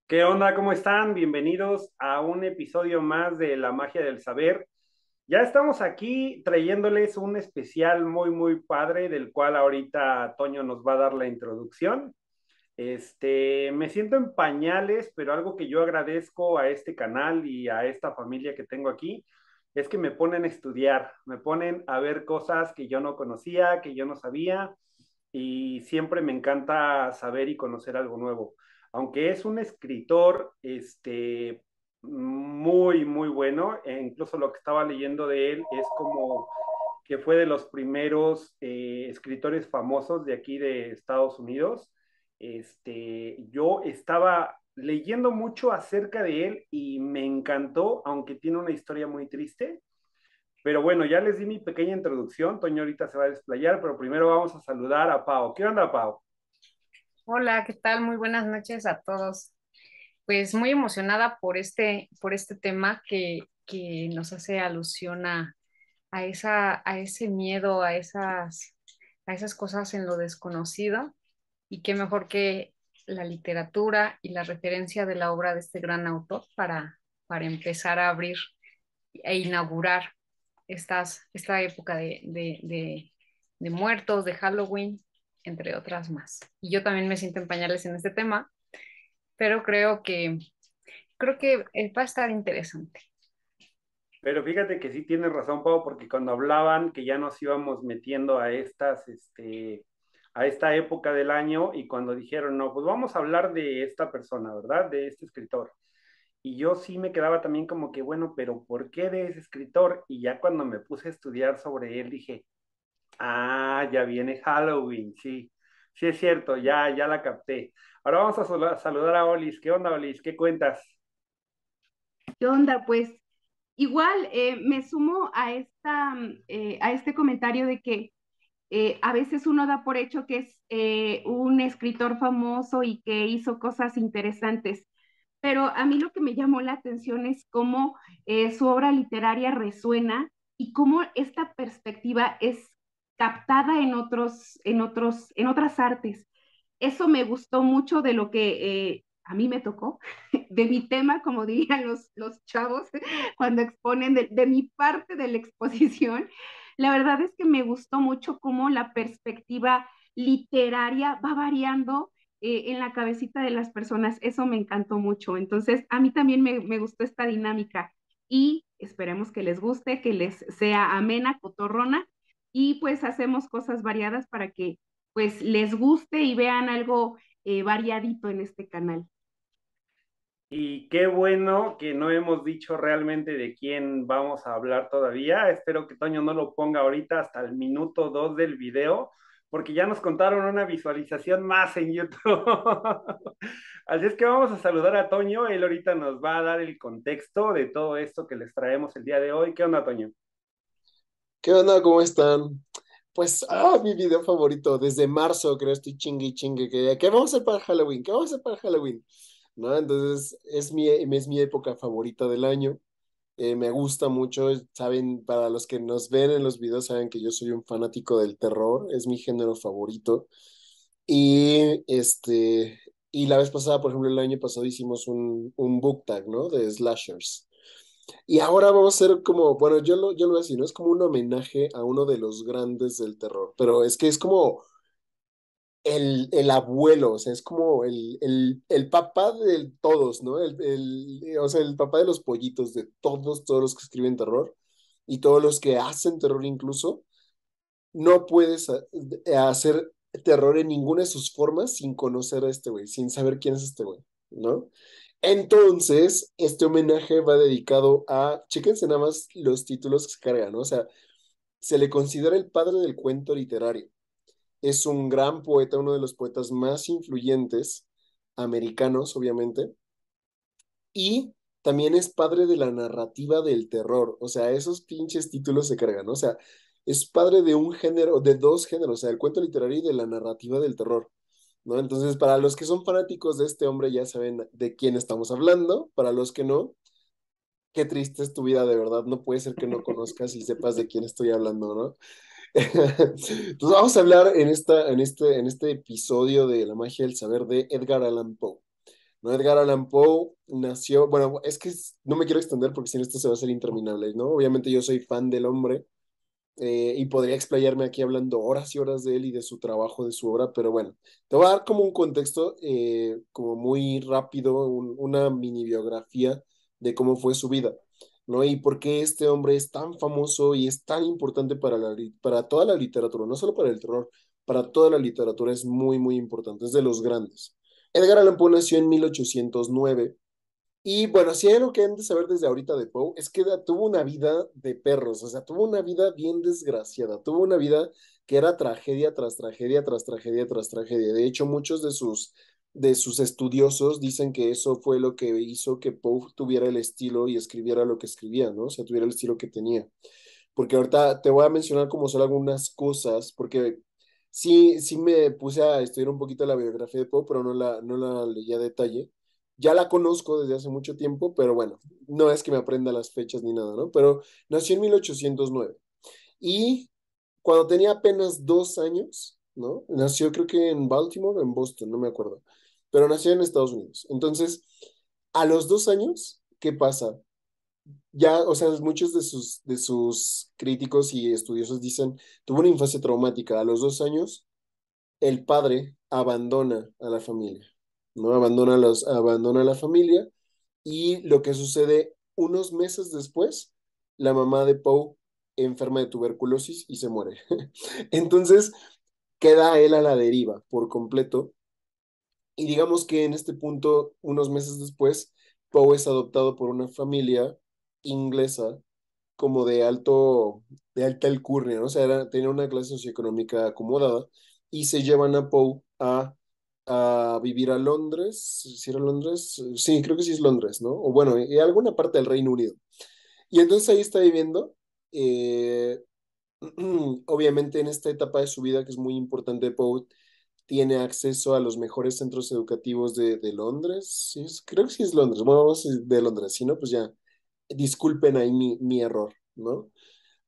¿Qué onda? ¿Cómo están? Bienvenidos a un episodio más de La Magia del Saber. Ya estamos aquí trayéndoles un especial muy padre del cual ahorita Toño nos va a dar la introducción. Me siento en pañales, pero algo que yo agradezco a este canal y a esta familia que tengo aquí es que me ponen a estudiar, me ponen a ver cosas que yo no conocía, que yo no sabía, y siempre me encanta saber y conocer algo nuevo. Aunque es un escritor, muy bueno, e incluso lo que estaba leyendo de él es como que fue de los primeros escritores famosos de aquí de Estados Unidos. Yo estaba leyendo mucho acerca de él y me encantó, aunque tiene una historia muy triste. Pero bueno, ya les di mi pequeña introducción. Toño ahorita se va a desplayar, pero primero vamos a saludar a Pau. ¿Qué onda, Pau? Hola, ¿qué tal? Muy buenas noches a todos. Pues muy emocionada por este tema que nos hace alusión a ese miedo, a esas cosas en lo desconocido. Y qué mejor que la literatura y la referencia de la obra de este gran autor para empezar a abrir e inaugurar esta época de muertos, de Halloween, entre otras más. Y yo también me siento en pañales en este tema, pero creo que va a estar interesante. Pero fíjate que sí tienes razón, Pau, porque cuando hablaban que ya nos íbamos metiendo a a esta época del año y cuando dijeron, no, pues vamos a hablar de esta persona, ¿verdad? De este escritor. Y yo sí me quedaba también como que, bueno, pero ¿por qué de ese escritor? Y ya cuando me puse a estudiar sobre él, dije, ah, ya viene Halloween, sí, sí es cierto, ya la capté. Ahora vamos a saludar a Olis. ¿Qué onda, Olis? ¿Qué cuentas? ¿Qué onda? Pues igual me sumo a a este comentario de que a veces uno da por hecho que es un escritor famoso y que hizo cosas interesantes, pero a mí lo que me llamó la atención es cómo su obra literaria resuena y cómo esta perspectiva es captada en otras artes. Eso me gustó mucho de lo que a mí me tocó, de mi tema, como dirían los chavos, cuando exponen de mi parte de la exposición. La verdad es que me gustó mucho cómo la perspectiva literaria va variando en la cabecita de las personas. Eso me encantó mucho. Entonces, a mí también me gustó esta dinámica y esperemos que les guste, que les sea amena, cotorrona y pues hacemos cosas variadas para que pues les guste y vean algo variadito en este canal. Y qué bueno que no hemos dicho realmente de quién vamos a hablar todavía. Espero que Toño no lo ponga ahorita hasta el minuto 2 del video, porque ya nos contaron una visualización más en YouTube. Así es que vamos a saludar a Toño. Él ahorita nos va a dar el contexto de todo esto que les traemos el día de hoy. ¿Qué onda, Toño? ¿Qué onda? ¿Cómo están? Pues, mi video favorito, desde marzo creo estoy chingue y chingue, ¿qué vamos a hacer para Halloween? ¿Qué vamos a hacer para Halloween? ¿No? Entonces, es mi época favorita del año. Me gusta mucho, saben, para los que nos ven en los videos, saben que yo soy un fanático del terror, es mi género favorito. Y y la vez pasada, por ejemplo, el año pasado hicimos un book tag, ¿no? De slashers. Y ahora vamos a hacer como, bueno, yo lo voy a decir, ¿no? Es como un homenaje a uno de los grandes del terror, pero es que es como el abuelo, o sea, es como el papá de todos, ¿no? O sea, el papá de los pollitos, de todos los que escriben terror y todos los que hacen terror incluso. No puedes hacer terror en ninguna de sus formas sin conocer a este güey, sin saber quién es este güey, ¿no? Entonces, este homenaje va dedicado a, chéquense nada más los títulos que se cargan, ¿no? O sea, se le considera el padre del cuento literario. Es un gran poeta, uno de los poetas más influyentes, americanos, obviamente, y también es padre de la narrativa del terror. O sea, esos pinches títulos se cargan, ¿no? O sea, es padre de un género, de dos géneros, o sea, el cuento literario y de la narrativa del terror. ¿No? Entonces, para los que son fanáticos de este hombre ya saben de quién estamos hablando, para los que no, qué triste es tu vida, de verdad, no puede ser que no conozcas y sepas de quién estoy hablando, ¿no? Entonces vamos a hablar en este episodio de La magia del saber de Edgar Allan Poe, ¿no? Edgar Allan Poe nació, bueno, es que no me quiero extender porque si no esto se va a hacer interminable, ¿no? Obviamente yo soy fan del hombre, y podría explayarme aquí hablando horas y horas de él y de su trabajo, de su obra, pero bueno, te voy a dar como un contexto como muy rápido, una mini biografía de cómo fue su vida, ¿no? Y por qué este hombre es tan famoso y es tan importante para toda la literatura, no solo para el terror, para toda la literatura es muy, muy importante, es de los grandes. Edgar Allan Poe nació en 1809 y bueno, si hay algo que han de saber desde ahorita de Poe, es que tuvo una vida de perros, o sea, tuvo una vida bien desgraciada, tuvo una vida que era tragedia tras tragedia, tras tragedia, tras tragedia. De hecho, muchos de sus estudiosos dicen que eso fue lo que hizo que Poe tuviera el estilo y escribiera lo que escribía, ¿no? O sea, tuviera el estilo que tenía. Porque ahorita te voy a mencionar como solo algunas cosas, porque sí me puse a estudiar un poquito la biografía de Poe, pero no la leí a detalle. Ya la conozco desde hace mucho tiempo, pero bueno, no es que me aprenda las fechas ni nada, ¿no? Pero nació en 1809 y cuando tenía apenas 2 años, ¿no? Nació creo que en Baltimore o en Boston, no me acuerdo, pero nació en Estados Unidos. Entonces, a los 2 años, ¿qué pasa? Ya, o sea, muchos de sus críticos y estudiosos dicen, tuvo una infancia traumática. A los 2 años, el padre abandona a la familia, ¿no? Abandona a la familia y lo que sucede unos meses después, la mamá de Poe enferma de tuberculosis y se muere. Entonces, queda él a la deriva por completo. Y digamos que en este punto, unos meses después, Poe es adoptado por una familia inglesa como de alta alcurnia, ¿no? O sea, tenía una clase socioeconómica acomodada y se llevan a Poe a vivir a Londres. ¿Sí era Londres? Sí, creo que sí es Londres, ¿no? O bueno, y alguna parte del Reino Unido. Y entonces ahí está viviendo, eh, obviamente en esta etapa de su vida que es muy importante, Poe tiene acceso a los mejores centros educativos de Londres. Sí, creo que sí es Londres. Bueno, vamos a decir de Londres, si no, pues ya disculpen ahí mi error, ¿no?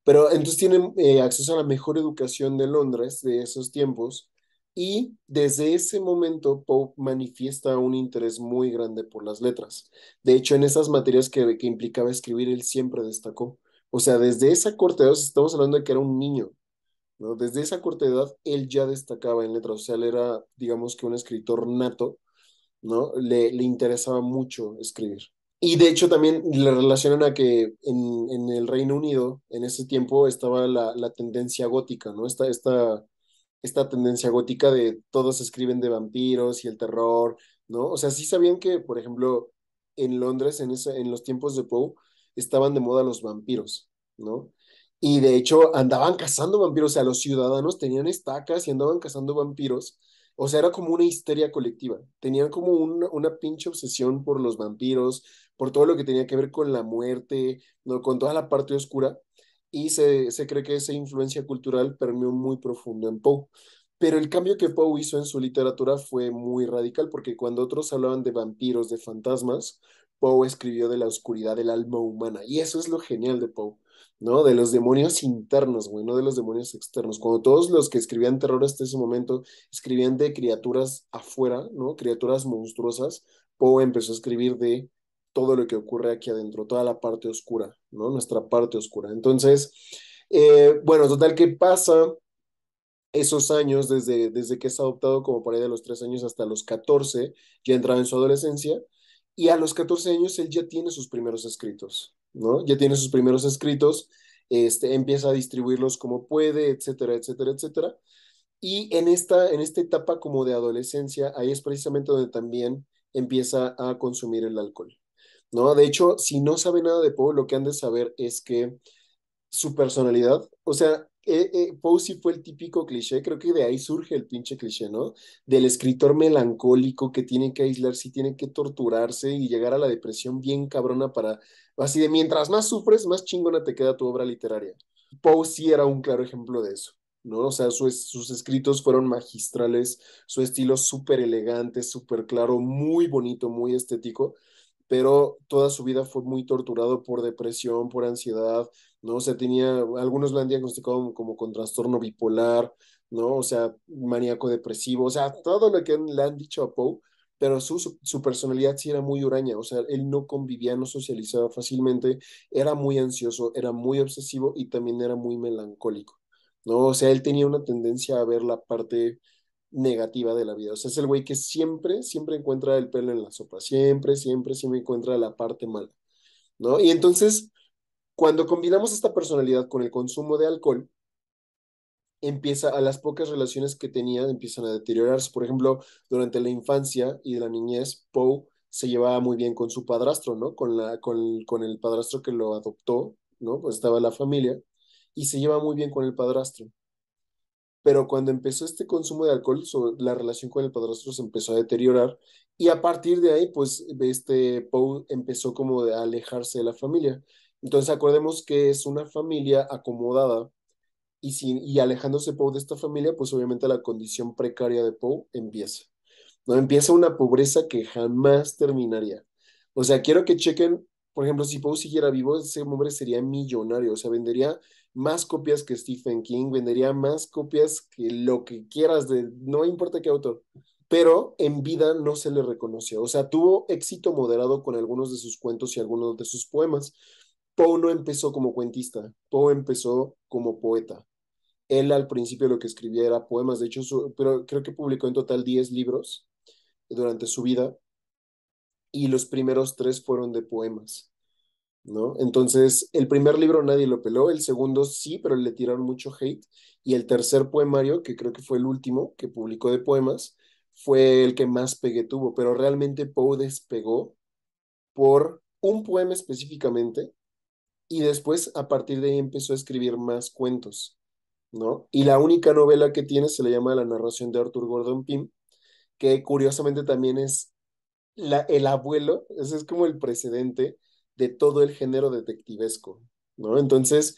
Pero entonces tienen acceso a la mejor educación de Londres de esos tiempos y desde ese momento Pope manifiesta un interés muy grande por las letras. De hecho, en esas materias que implicaba escribir, él siempre destacó. O sea, desde esa corta edad, estamos hablando de que era un niño, ¿no? Desde esa corta edad, él ya destacaba en letras. O sea, él era, digamos que un escritor nato, ¿no? Le interesaba mucho escribir. Y de hecho también le relacionan a que en el Reino Unido en ese tiempo estaba la tendencia gótica, ¿no? Esta tendencia gótica de todos escriben de vampiros y el terror, ¿no? O sea, sí sabían que, por ejemplo, en Londres, en los tiempos de Poe, estaban de moda los vampiros, ¿no? Y de hecho andaban cazando vampiros, o sea, los ciudadanos tenían estacas y andaban cazando vampiros. O sea, era como una histeria colectiva. Tenían como una pinche obsesión por los vampiros, por todo lo que tenía que ver con la muerte, ¿no? Con toda la parte oscura y se cree que esa influencia cultural permeó muy profundo en Poe. Pero el cambio que Poe hizo en su literatura fue muy radical, porque cuando otros hablaban de vampiros, de fantasmas, Poe escribió de la oscuridad del alma humana. Y eso es lo genial de Poe, ¿no? De los demonios internos, güey, no de los demonios externos. Cuando todos los que escribían terror hasta ese momento escribían de criaturas afuera, ¿no? Criaturas monstruosas, Poe empezó a escribir de todo lo que ocurre aquí adentro, toda la parte oscura, ¿no? Nuestra parte oscura. Entonces, bueno, total, ¿qué pasa? Esos años, desde que es adoptado como por ahí de los 3 años hasta los 14, ya entraba en su adolescencia, y a los 14 años él ya tiene sus primeros escritos, ¿no? Ya tiene sus primeros escritos, empieza a distribuirlos como puede, etcétera, etcétera, etcétera. Y en esta etapa como de adolescencia, ahí es precisamente donde también empieza a consumir el alcohol, ¿no? De hecho, si no sabe nada de Poe, lo que han de saber es que su personalidad, o sea, Poe sí fue el típico cliché, creo que de ahí surge el pinche cliché, ¿no? Del escritor melancólico que tiene que aislarse y tiene que torturarse y llegar a la depresión bien cabrona para, así de mientras más sufres, más chingona te queda tu obra literaria. Poe sí era un claro ejemplo de eso, ¿no? O sea, sus escritos fueron magistrales, su estilo súper elegante, súper claro, muy bonito, muy estético, pero toda su vida fue muy torturado por depresión, por ansiedad, ¿no? O sea, algunos lo han diagnosticado como con trastorno bipolar, ¿no? O sea, maníaco depresivo, o sea, todo lo que le han dicho a Poe, pero su personalidad sí era muy huraña, o sea, él no convivía, no socializaba fácilmente, era muy ansioso, era muy obsesivo y también era muy melancólico, ¿no? O sea, él tenía una tendencia a ver la parte negativa de la vida, o sea, es el güey que siempre, siempre encuentra el pelo en la sopa, siempre, siempre, siempre encuentra la parte mala, ¿no? Y entonces, cuando combinamos esta personalidad con el consumo de alcohol, empieza, a las pocas relaciones que tenía, empiezan a deteriorarse. Por ejemplo, durante la infancia y de la niñez, Poe se llevaba muy bien con su padrastro, ¿no? Con el padrastro que lo adoptó, ¿no? Pues estaba la familia, y se lleva muy bien con el padrastro. Pero cuando empezó este consumo de alcohol, la relación con el padrastro se empezó a deteriorar, y a partir de ahí, pues, Poe empezó como a alejarse de la familia. Entonces, acordemos que es una familia acomodada, y alejándose Poe de esta familia, pues obviamente la condición precaria de Poe empieza, ¿no? Empieza una pobreza que jamás terminaría. O sea, quiero que chequen, por ejemplo, si Poe siguiera vivo, ese hombre sería millonario, o sea, vendería más copias que Stephen King, vendería más copias que lo que quieras, no importa qué autor, pero en vida no se le reconoció. O sea, tuvo éxito moderado con algunos de sus cuentos y algunos de sus poemas. Poe no empezó como cuentista, Poe empezó como poeta. Él al principio lo que escribía era poemas, de hecho, pero creo que publicó en total 10 libros durante su vida, y los primeros 3 fueron de poemas, ¿no? Entonces, el primer libro nadie lo peló, el segundo sí, pero le tiraron mucho hate, y el tercer poemario, que creo que fue el último que publicó de poemas, fue el que más pegue tuvo, pero realmente Poe despegó por un poema específicamente, y después a partir de ahí empezó a escribir más cuentos, ¿no? Y la única novela que tiene se le llama La narración de Arthur Gordon Pym, que curiosamente también es el abuelo, ese es como el precedente de todo el género detectivesco, ¿no? Entonces,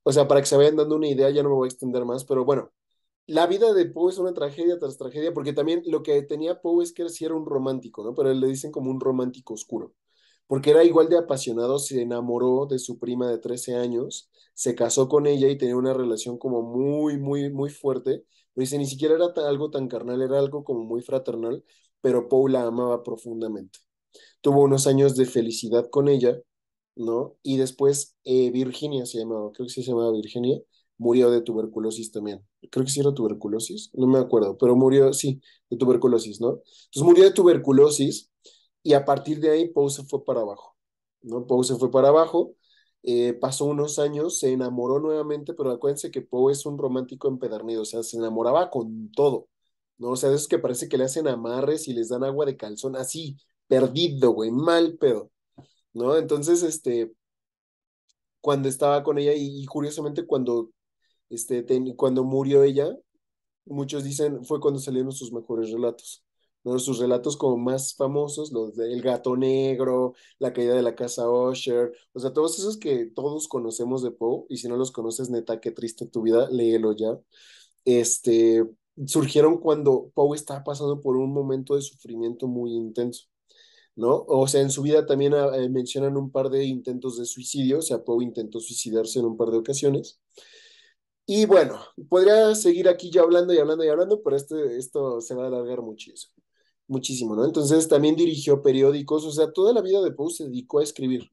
o sea, para que se vayan dando una idea, ya no me voy a extender más, pero bueno, la vida de Poe es una tragedia tras tragedia, porque también lo que tenía Poe es que sí era un romántico, ¿no? Pero él le dicen como un romántico oscuro, porque era igual de apasionado, se enamoró de su prima de 13 años, se casó con ella y tenía una relación como muy, muy, muy fuerte, pero dice, ni siquiera era algo tan carnal, era algo como muy fraternal, pero Poe la amaba profundamente. Tuvo unos años de felicidad con ella, ¿no? Y después Virginia se llamaba, creo que sí se llamaba Virginia, murió de tuberculosis también. Creo que sí era tuberculosis, no me acuerdo, pero murió, sí, de tuberculosis, ¿no? Entonces murió de tuberculosis, y a partir de ahí Poe se fue para abajo, ¿no? Poe se fue para abajo, pasó unos años, se enamoró nuevamente, pero acuérdense que Poe es un romántico empedernido, o sea, se enamoraba con todo, ¿no? O sea, de esos que parece que le hacen amarres y les dan agua de calzón, así, perdido, güey, mal pedo, ¿no? Entonces, cuando estaba con ella, y curiosamente cuando murió ella, muchos dicen fue cuando salieron sus mejores relatos, ¿no? Sus relatos como más famosos, los de El gato negro, La caída de la casa Usher, o sea, todos esos que todos conocemos de Poe, y si no los conoces, neta, qué triste tu vida, léelo ya. Este, surgieron cuando Poe estaba pasando por un momento de sufrimiento muy intenso, ¿no? O sea, en su vida también mencionan un par de intentos de suicidio, o sea, Poe intentó suicidarse en un par de ocasiones. Y bueno, podría seguir aquí ya hablando y hablando y hablando, pero esto se va a alargar muchísimo, muchísimo, ¿no? Entonces también dirigió periódicos, o sea, toda la vida de Poe se dedicó a escribir,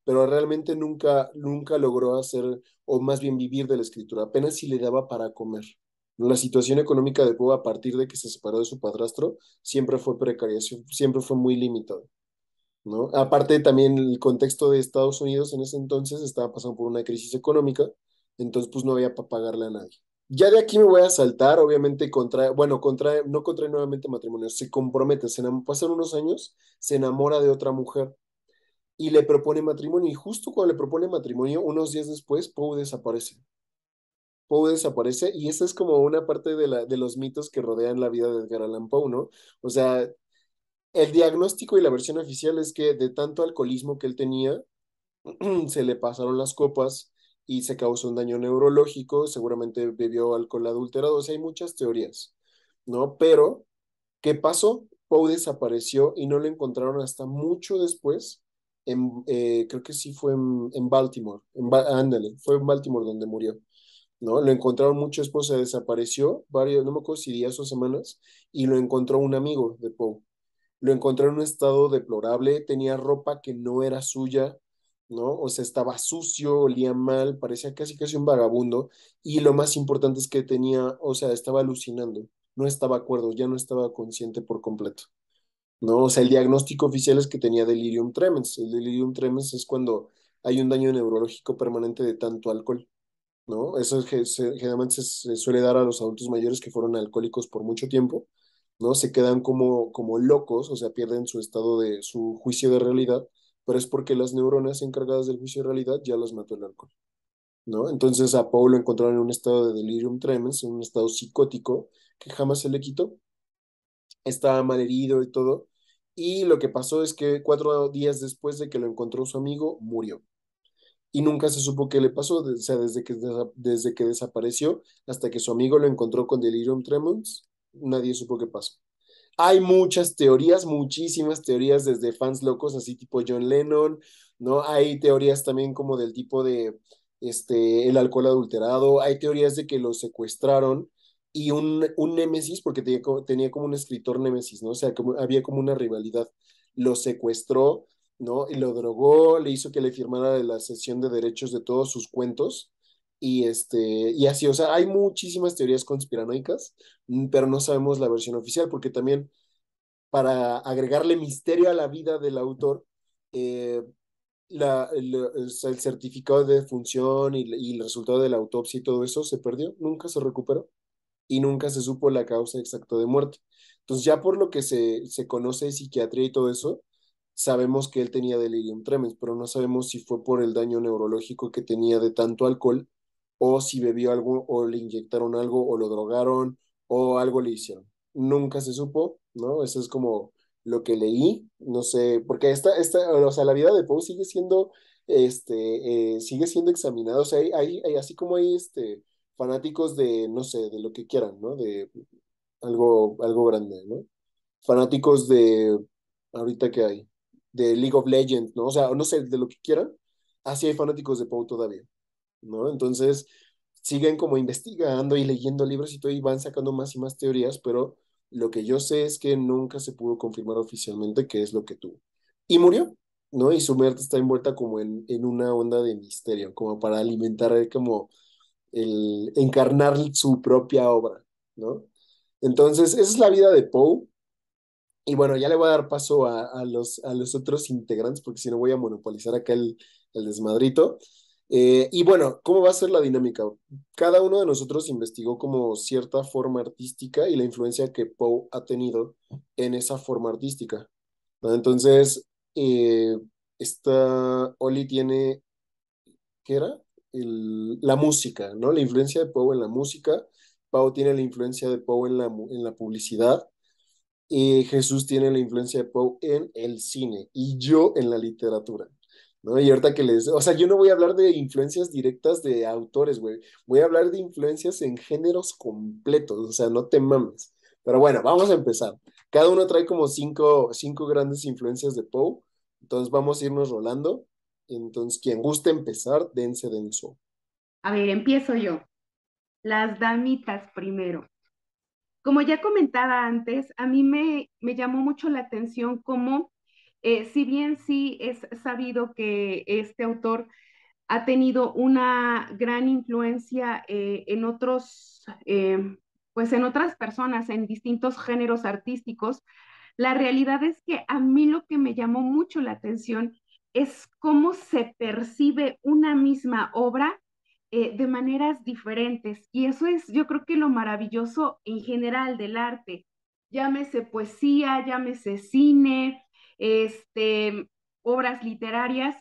pero realmente nunca, nunca logró hacer, o más bien vivir de la escritura, apenas si le daba para comer. La situación económica de Poe a partir de que se separó de su padrastro siempre fue precaria, siempre fue muy limitada, ¿no? Aparte también el contexto de Estados Unidos en ese entonces estaba pasando por una crisis económica, entonces pues no había para pagarle a nadie. Ya de aquí me voy a saltar, obviamente no contrae nuevamente matrimonio, se compromete, pasan unos años, se enamora de otra mujer y le propone matrimonio, y justo cuando le propone matrimonio, unos días después, Poe desaparece. Poe desaparece, y esa es como una parte de los mitos que rodean la vida de Edgar Allan Poe, ¿no? O sea, el diagnóstico y la versión oficial es que de tanto alcoholismo que él tenía, se le pasaron las copas y se causó un daño neurológico, seguramente bebió alcohol adulterado, o sea, hay muchas teorías, ¿no? Pero, ¿qué pasó? Poe desapareció y no lo encontraron hasta mucho después, creo que sí fue en Baltimore, ándale, fue en Baltimore donde murió, ¿no? Lo encontraron mucho después, se desapareció varios, no me acuerdo si días o semanas, y lo encontró un amigo de Poe. lo encontró en un estado deplorable, tenía ropa que no era suya, ¿no? O sea, estaba sucio, olía mal, parecía casi casi un vagabundo, y lo más importante es que tenía, o sea, estaba alucinando, no estaba acuerdo, ya no estaba consciente por completo, ¿no? O sea, el diagnóstico oficial es que tenía delirium tremens. El delirium tremens es cuando hay un daño neurológico permanente de tanto alcohol, ¿no? Eso es generalmente se suele dar a los adultos mayores que fueron alcohólicos por mucho tiempo, ¿no? Se quedan como locos, o sea, pierden su estado de su juicio de realidad, pero es porque las neuronas encargadas del juicio de realidad ya las mató el alcohol, ¿no? Entonces a Paul lo encontraron en un estado de delirium tremens, en un estado psicótico que jamás se le quitó, estaba malherido y todo, y lo que pasó es que 4 días después de que lo encontró su amigo, murió y nunca se supo qué le pasó, o sea, desde que desapareció hasta que su amigo lo encontró con delirium tremens, nadie supo qué pasó. Hay muchas teorías, muchísimas teorías, desde fans locos, así tipo John Lennon, ¿no? Hay teorías también como del tipo de el alcohol adulterado, hay teorías de que lo secuestraron y un némesis, porque tenía como un escritor némesis, ¿no? O sea, había como una rivalidad. Lo secuestró, ¿no? Y lo drogó, le hizo que le firmara la cesión de derechos de todos sus cuentos. Y así, o sea, hay muchísimas teorías conspiranoicas, pero no sabemos la versión oficial, porque también para agregarle misterio a la vida del autor, eh, o sea, el certificado de defunción y el resultado de la autopsia y todo eso se perdió, nunca se recuperó y nunca se supo la causa exacta de muerte. Entonces, ya por lo que se conoce de psiquiatría y todo eso, sabemos que él tenía delirium tremens, pero no sabemos si fue por el daño neurológico que tenía de tanto alcohol, o si bebió algo, o le inyectaron algo, o lo drogaron, o algo le hicieron. Nunca se supo, ¿no? Eso es como lo que leí, no sé, porque o sea, la vida de Poe sigue siendo examinada, o sea, así como hay fanáticos de, no sé, de lo que quieran, ¿no? De algo grande, ¿no? Fanáticos de, ahorita que hay, de League of Legends, ¿no? O sea, no sé, de lo que quieran, así hay fanáticos de Poe todavía, ¿no? Entonces, siguen como investigando y leyendo libros y todo, y van sacando más y más teorías, pero lo que yo sé es que nunca se pudo confirmar oficialmente qué es lo que tuvo. Y murió, ¿no? Y su muerte está envuelta como en una onda de misterio, como para alimentar como el encarnar su propia obra, ¿no? Entonces, esa es la vida de Poe. Y bueno, ya le voy a dar paso a los otros integrantes, porque si no voy a monopolizar acá el desmadrito. Y bueno, ¿cómo va a ser la dinámica? Cada uno de nosotros investigó como cierta forma artística y la influencia que Poe ha tenido en esa forma artística, ¿no? Entonces, esta Oli tiene, ¿qué era? La música, ¿no? La influencia de Poe en la música. Pau tiene la influencia de Poe en la publicidad. Y Jesús tiene la influencia de Poe en el cine y yo en la literatura, ¿no? Y ahorita o sea, yo no voy a hablar de influencias directas de autores, güey, voy a hablar de influencias en géneros completos, o sea, no te mames. Pero bueno, vamos a empezar. Cada uno trae como cinco grandes influencias de Poe, entonces vamos a irnos rolando. Entonces, quien guste empezar, denso. A ver, empiezo yo. Las damitas primero. Como ya comentaba antes, a mí me llamó mucho la atención cómo, si bien sí es sabido que este autor ha tenido una gran influencia en otros, pues en otras personas, en distintos géneros artísticos, la realidad es que a mí lo que me llamó mucho la atención es cómo se percibe una misma obra de maneras diferentes. Y eso es, yo creo que lo maravilloso en general del arte. Llámese poesía, llámese cine, obras literarias.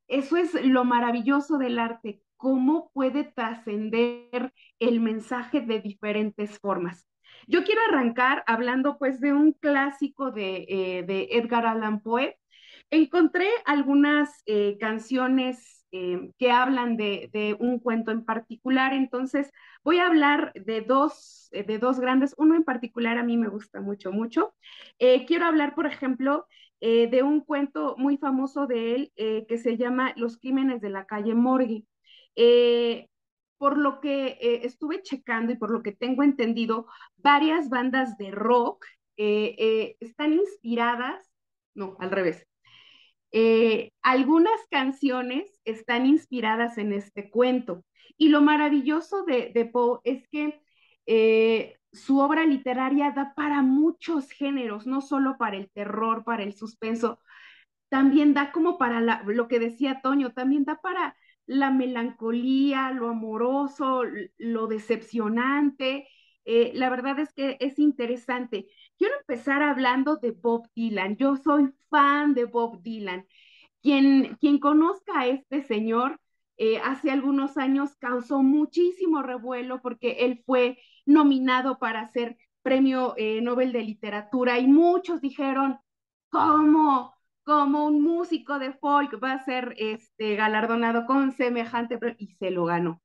Eso es lo maravilloso del arte, cómo puede trascender el mensaje de diferentes formas. Yo quiero arrancar hablando pues de un clásico de Edgar Allan Poe. Encontré algunas canciones que hablan de un cuento en particular, entonces voy a hablar de dos grandes, uno en particular a mí me gusta mucho, mucho. Quiero hablar, por ejemplo, de un cuento muy famoso de él que se llama Los crímenes de la calle Morgue. Eh, por lo que estuve checando y por lo que tengo entendido, varias bandas de rock están inspiradas, no, al revés. Algunas canciones están inspiradas en este cuento. Y lo maravilloso de Poe es que su obra literaria da para muchos géneros, no solo para el terror, para el suspenso, también da como para lo que decía Toño, también da para la melancolía, lo amoroso, lo decepcionante. La verdad es que es interesante. Quiero empezar hablando de Bob Dylan. Yo soy fan de Bob Dylan. Quien conozca a este señor, hace algunos años causó muchísimo revuelo porque él fue nominado para ser premio Nobel de Literatura y muchos dijeron, ¿cómo? Como un músico de folk va a ser galardonado con semejante premio, y se lo ganó.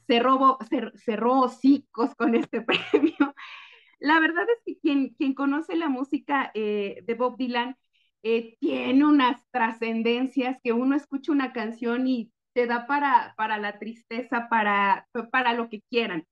Cerró hocicos con este premio. La verdad es que quien conoce la música de Bob Dylan tiene unas trascendencias que uno escucha una canción y te da para la tristeza, para lo que quieran.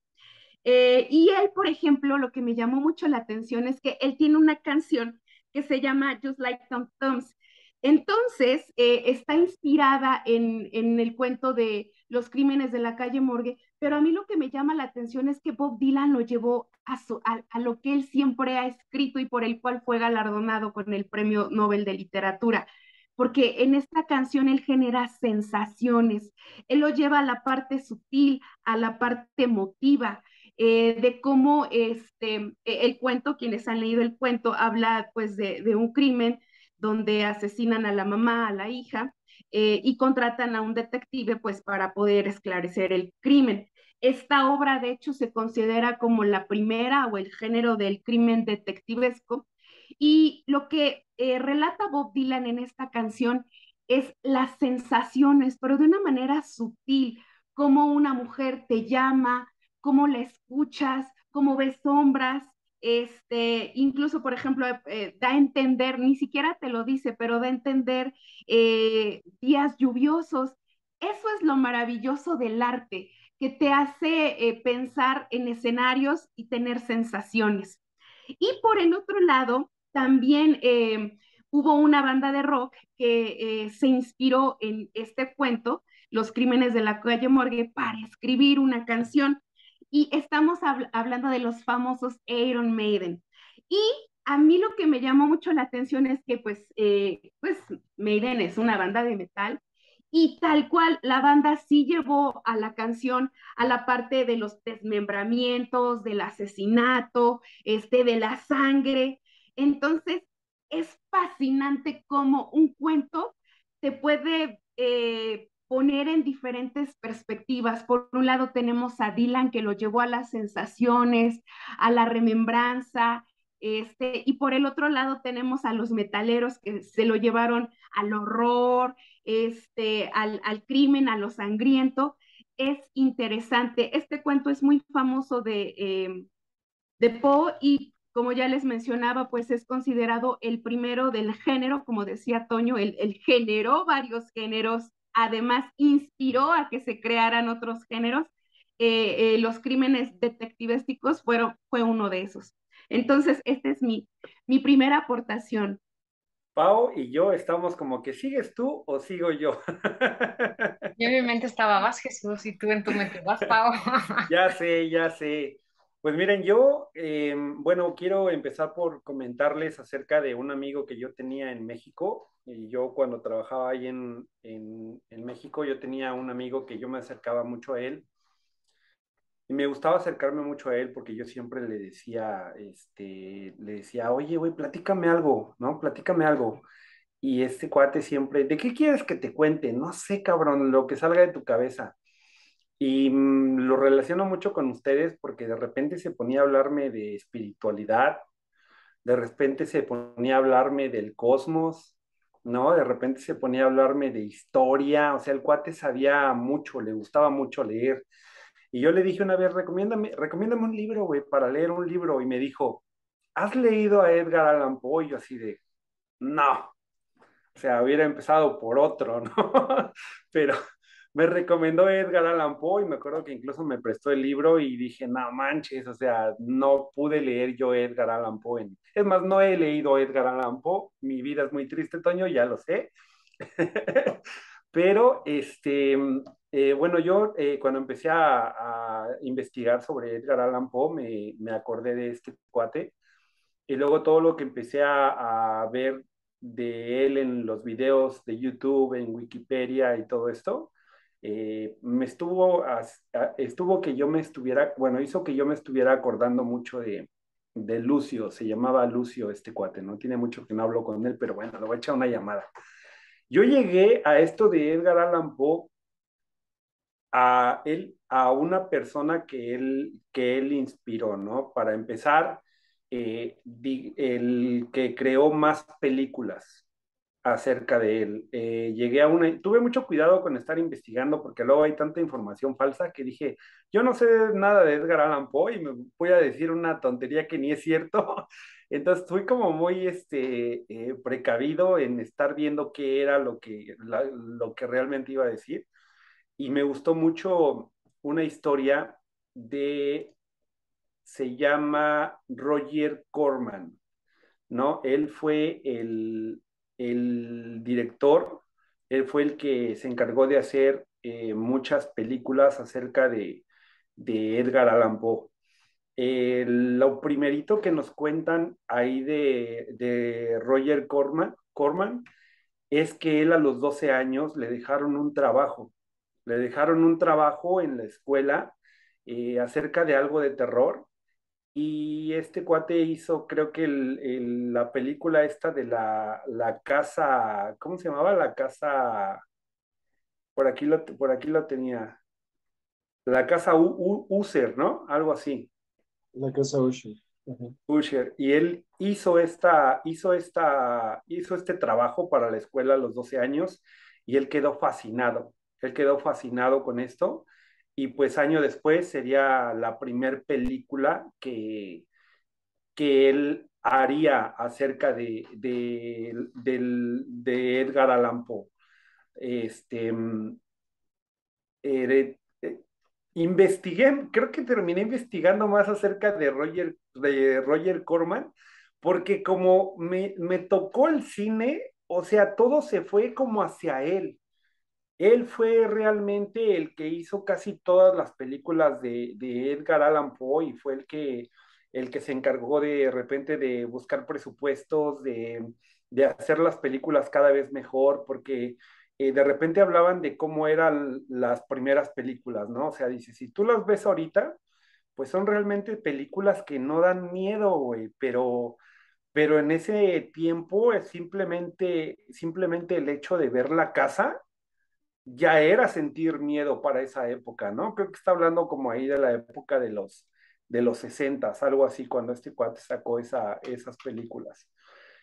Y él, por ejemplo, lo que me llamó mucho la atención es que él tiene una canción que se llama Just Like Tom Toms. Entonces, está inspirada en el cuento de los crímenes de la calle Morgue, pero a mí lo que me llama la atención es que Bob Dylan lo llevó a lo que él siempre ha escrito y por el cual fue galardonado con el Premio Nobel de Literatura, porque en esta canción él genera sensaciones, él lo lleva a la parte sutil, a la parte emotiva, de cómo el cuento, quienes han leído el cuento, habla pues de un crimen donde asesinan a la mamá, a la hija, y contratan a un detective pues para poder esclarecer el crimen. Esta obra de hecho se considera como la primera o el género del crimen detectivesco y lo que relata Bob Dylan en esta canción es las sensaciones, pero de una manera sutil, como una mujer te llama, cómo la escuchas, cómo ves sombras, incluso, por ejemplo, da a entender, ni siquiera te lo dice, pero da a entender días lluviosos. Eso es lo maravilloso del arte, que te hace pensar en escenarios y tener sensaciones. Y por el otro lado, también hubo una banda de rock que se inspiró en este cuento, Los Crímenes de la Calle Morgue, para escribir una canción. Y estamos hablando de los famosos Iron Maiden. Y a mí lo que me llamó mucho la atención es que pues Maiden es una banda de metal y tal cual la banda sí llevó a la canción a la parte de los desmembramientos, del asesinato, de la sangre. Entonces, es fascinante cómo un cuento te puede poner en diferentes perspectivas. Por un lado tenemos a Dylan que lo llevó a las sensaciones, a la remembranza, y por el otro lado tenemos a los metaleros que se lo llevaron al horror, al crimen, a lo sangriento. Es interesante. Este cuento es muy famoso de Poe y como ya les mencionaba, pues es considerado el primero del género, como decía Toño, él generó varios géneros, además inspiró a que se crearan otros géneros. Los crímenes detectivísticos fue uno de esos. Entonces, esta es mi primera aportación. Pau y yo estamos como que ¿sigues tú o sigo yo? Yo en mi mente estaba, vas Jesús, y tú en tu mente, vas Pau. Ya sé, ya sé. Pues miren, yo, bueno, quiero empezar por comentarles acerca de un amigo que yo tenía en México. Y yo cuando trabajaba ahí en México, yo tenía un amigo que yo me acercaba mucho a él. Y me gustaba acercarme mucho a él porque yo siempre le decía, oye, güey, platícame algo, ¿no? Platícame algo. Y este cuate siempre, ¿de qué quieres que te cuente? No sé, cabrón, lo que salga de tu cabeza. Y lo relaciono mucho con ustedes porque de repente se ponía a hablarme de espiritualidad, de repente se ponía a hablarme del cosmos, ¿no? De repente se ponía a hablarme de historia, o sea, el cuate sabía mucho, le gustaba mucho leer. Y yo le dije una vez, recomiéndame un libro, güey, para leer un libro. Y me dijo, ¿has leído a Edgar Allan Poe? Y yo así de, no. O sea, hubiera empezado por otro, ¿no? Pero, me recomendó Edgar Allan Poe y me acuerdo que incluso me prestó el libro y dije, no manches, o sea, no pude leer yo Edgar Allan Poe. Es más, no he leído Edgar Allan Poe, mi vida es muy triste, Toño, ya lo sé. Pero, bueno, yo cuando empecé a investigar sobre Edgar Allan Poe, me acordé de este cuate y luego todo lo que empecé a ver de él en los videos de YouTube, en Wikipedia y todo esto, me estuvo que yo me estuviera, bueno, hizo que yo me estuviera acordando mucho de Lucio, se llamaba Lucio este cuate, no tiene mucho que no hablo con él, pero bueno, le voy a echar una llamada. Yo llegué a esto de Edgar Allan Poe a una persona que él inspiró, ¿no? Para empezar, el que creó más películas acerca de él. Tuve mucho cuidado con estar investigando porque luego hay tanta información falsa que dije, yo no sé nada de Edgar Allan Poe y me voy a decir una tontería que ni es cierto. Entonces fui como muy precavido en estar viendo qué era lo que realmente iba a decir y me gustó mucho una historia de, se llama Roger Corman, ¿no? Él fue el director, él fue el que se encargó de hacer muchas películas acerca de Edgar Allan Poe. Lo primerito que nos cuentan ahí de Roger Corman es que él a los 12 años le dejaron un trabajo en la escuela acerca de algo de terror y este cuate hizo, creo que la película esta de la casa, ¿cómo se llamaba? La casa, por aquí lo tenía, la casa User, ¿no? Algo así. La casa Usher. Ajá. Usher, y él hizo este trabajo para la escuela a los 12 años y él quedó fascinado con esto y pues año después sería la primer película que él haría acerca de Edgar Allan Poe. Este, eh, eh, Investigué, creo que terminé investigando más acerca de Roger Corman, porque como me tocó el cine, o sea, todo se fue como hacia él. Él fue realmente el que hizo casi todas las películas de Edgar Allan Poe y fue el que se encargó de repente de buscar presupuestos, de hacer las películas cada vez mejor, porque de repente hablaban de cómo eran las primeras películas, ¿no? O sea, dice, si tú las ves ahorita, pues son realmente películas que no dan miedo, güey, pero en ese tiempo es simplemente el hecho de ver la casa ya era sentir miedo para esa época, ¿no? Creo que está hablando como ahí de la época de los 60, algo así, cuando este cuate sacó esas películas.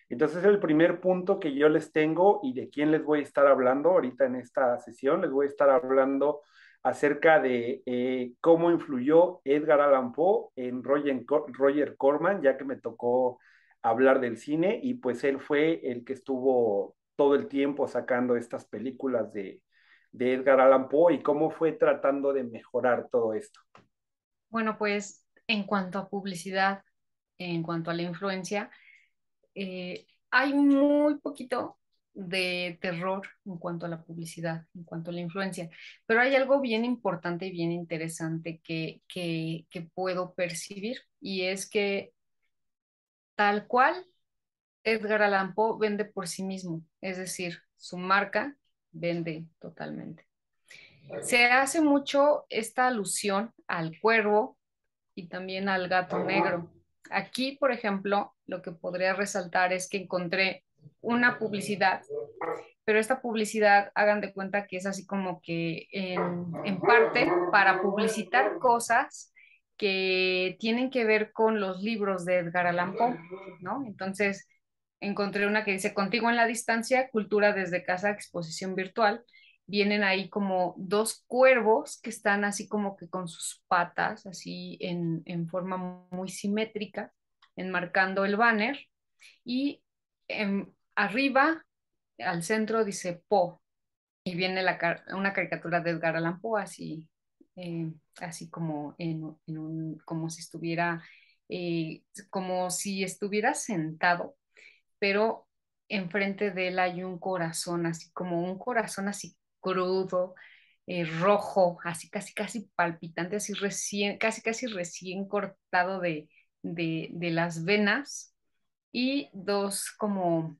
Entonces, el primer punto que yo les tengo y de quién les voy a estar hablando ahorita en esta sesión, les voy a estar hablando acerca de cómo influyó Edgar Allan Poe en Roger Corman, ya que me tocó hablar del cine y pues él fue el que estuvo todo el tiempo sacando estas películas de Edgar Allan Poe y cómo fue tratando de mejorar todo esto. Bueno, pues en cuanto a publicidad, en cuanto a la influencia, hay muy poquito de terror en cuanto a la publicidad, en cuanto a la influencia, pero hay algo bien importante y bien interesante que puedo percibir y es que tal cual Edgar Allan Poe vende por sí mismo, es decir, su marca vende totalmente. Se hace mucho esta alusión al cuervo y también al gato negro. Aquí, por ejemplo, lo que podría resaltar es que encontré una publicidad, pero esta publicidad, hagan de cuenta que es así como que en parte para publicitar cosas que tienen que ver con los libros de Edgar Allan Poe, ¿no? Entonces, encontré una que dice, Contigo en la distancia, cultura desde casa, exposición virtual. Vienen ahí como dos cuervos que están así como que con sus patas, así en forma muy simétrica, enmarcando el banner. Y arriba, al centro, dice Po. y viene una caricatura de Edgar Allan Poe, así como como si estuviera, como si estuviera sentado, pero enfrente de él hay un corazón, así como un corazón así crudo, rojo, así casi casi palpitante, así casi casi recién cortado de las venas, y dos como,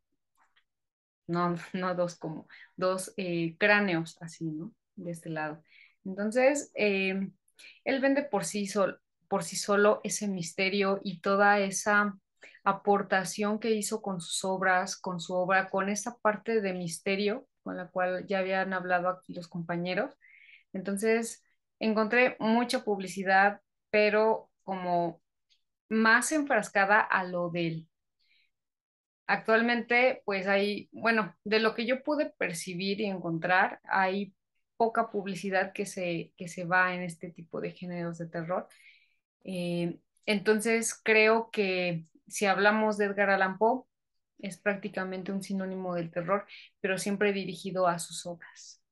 no dos como, dos cráneos así, ¿no? De este lado. Entonces, él vende por sí solo ese misterio y toda esa aportación que hizo con sus obras, con su obra, con esa parte de misterio con la cual ya habían hablado aquí los compañeros. Entonces, encontré mucha publicidad, pero como más enfrascada a lo del. Actualmente, pues hay, bueno, de lo que yo pude percibir y encontrar, hay poca publicidad que se va en este tipo de géneros de terror. Entonces, creo que si hablamos de Edgar Allan Poe, es prácticamente un sinónimo del terror, pero siempre dirigido a sus obras.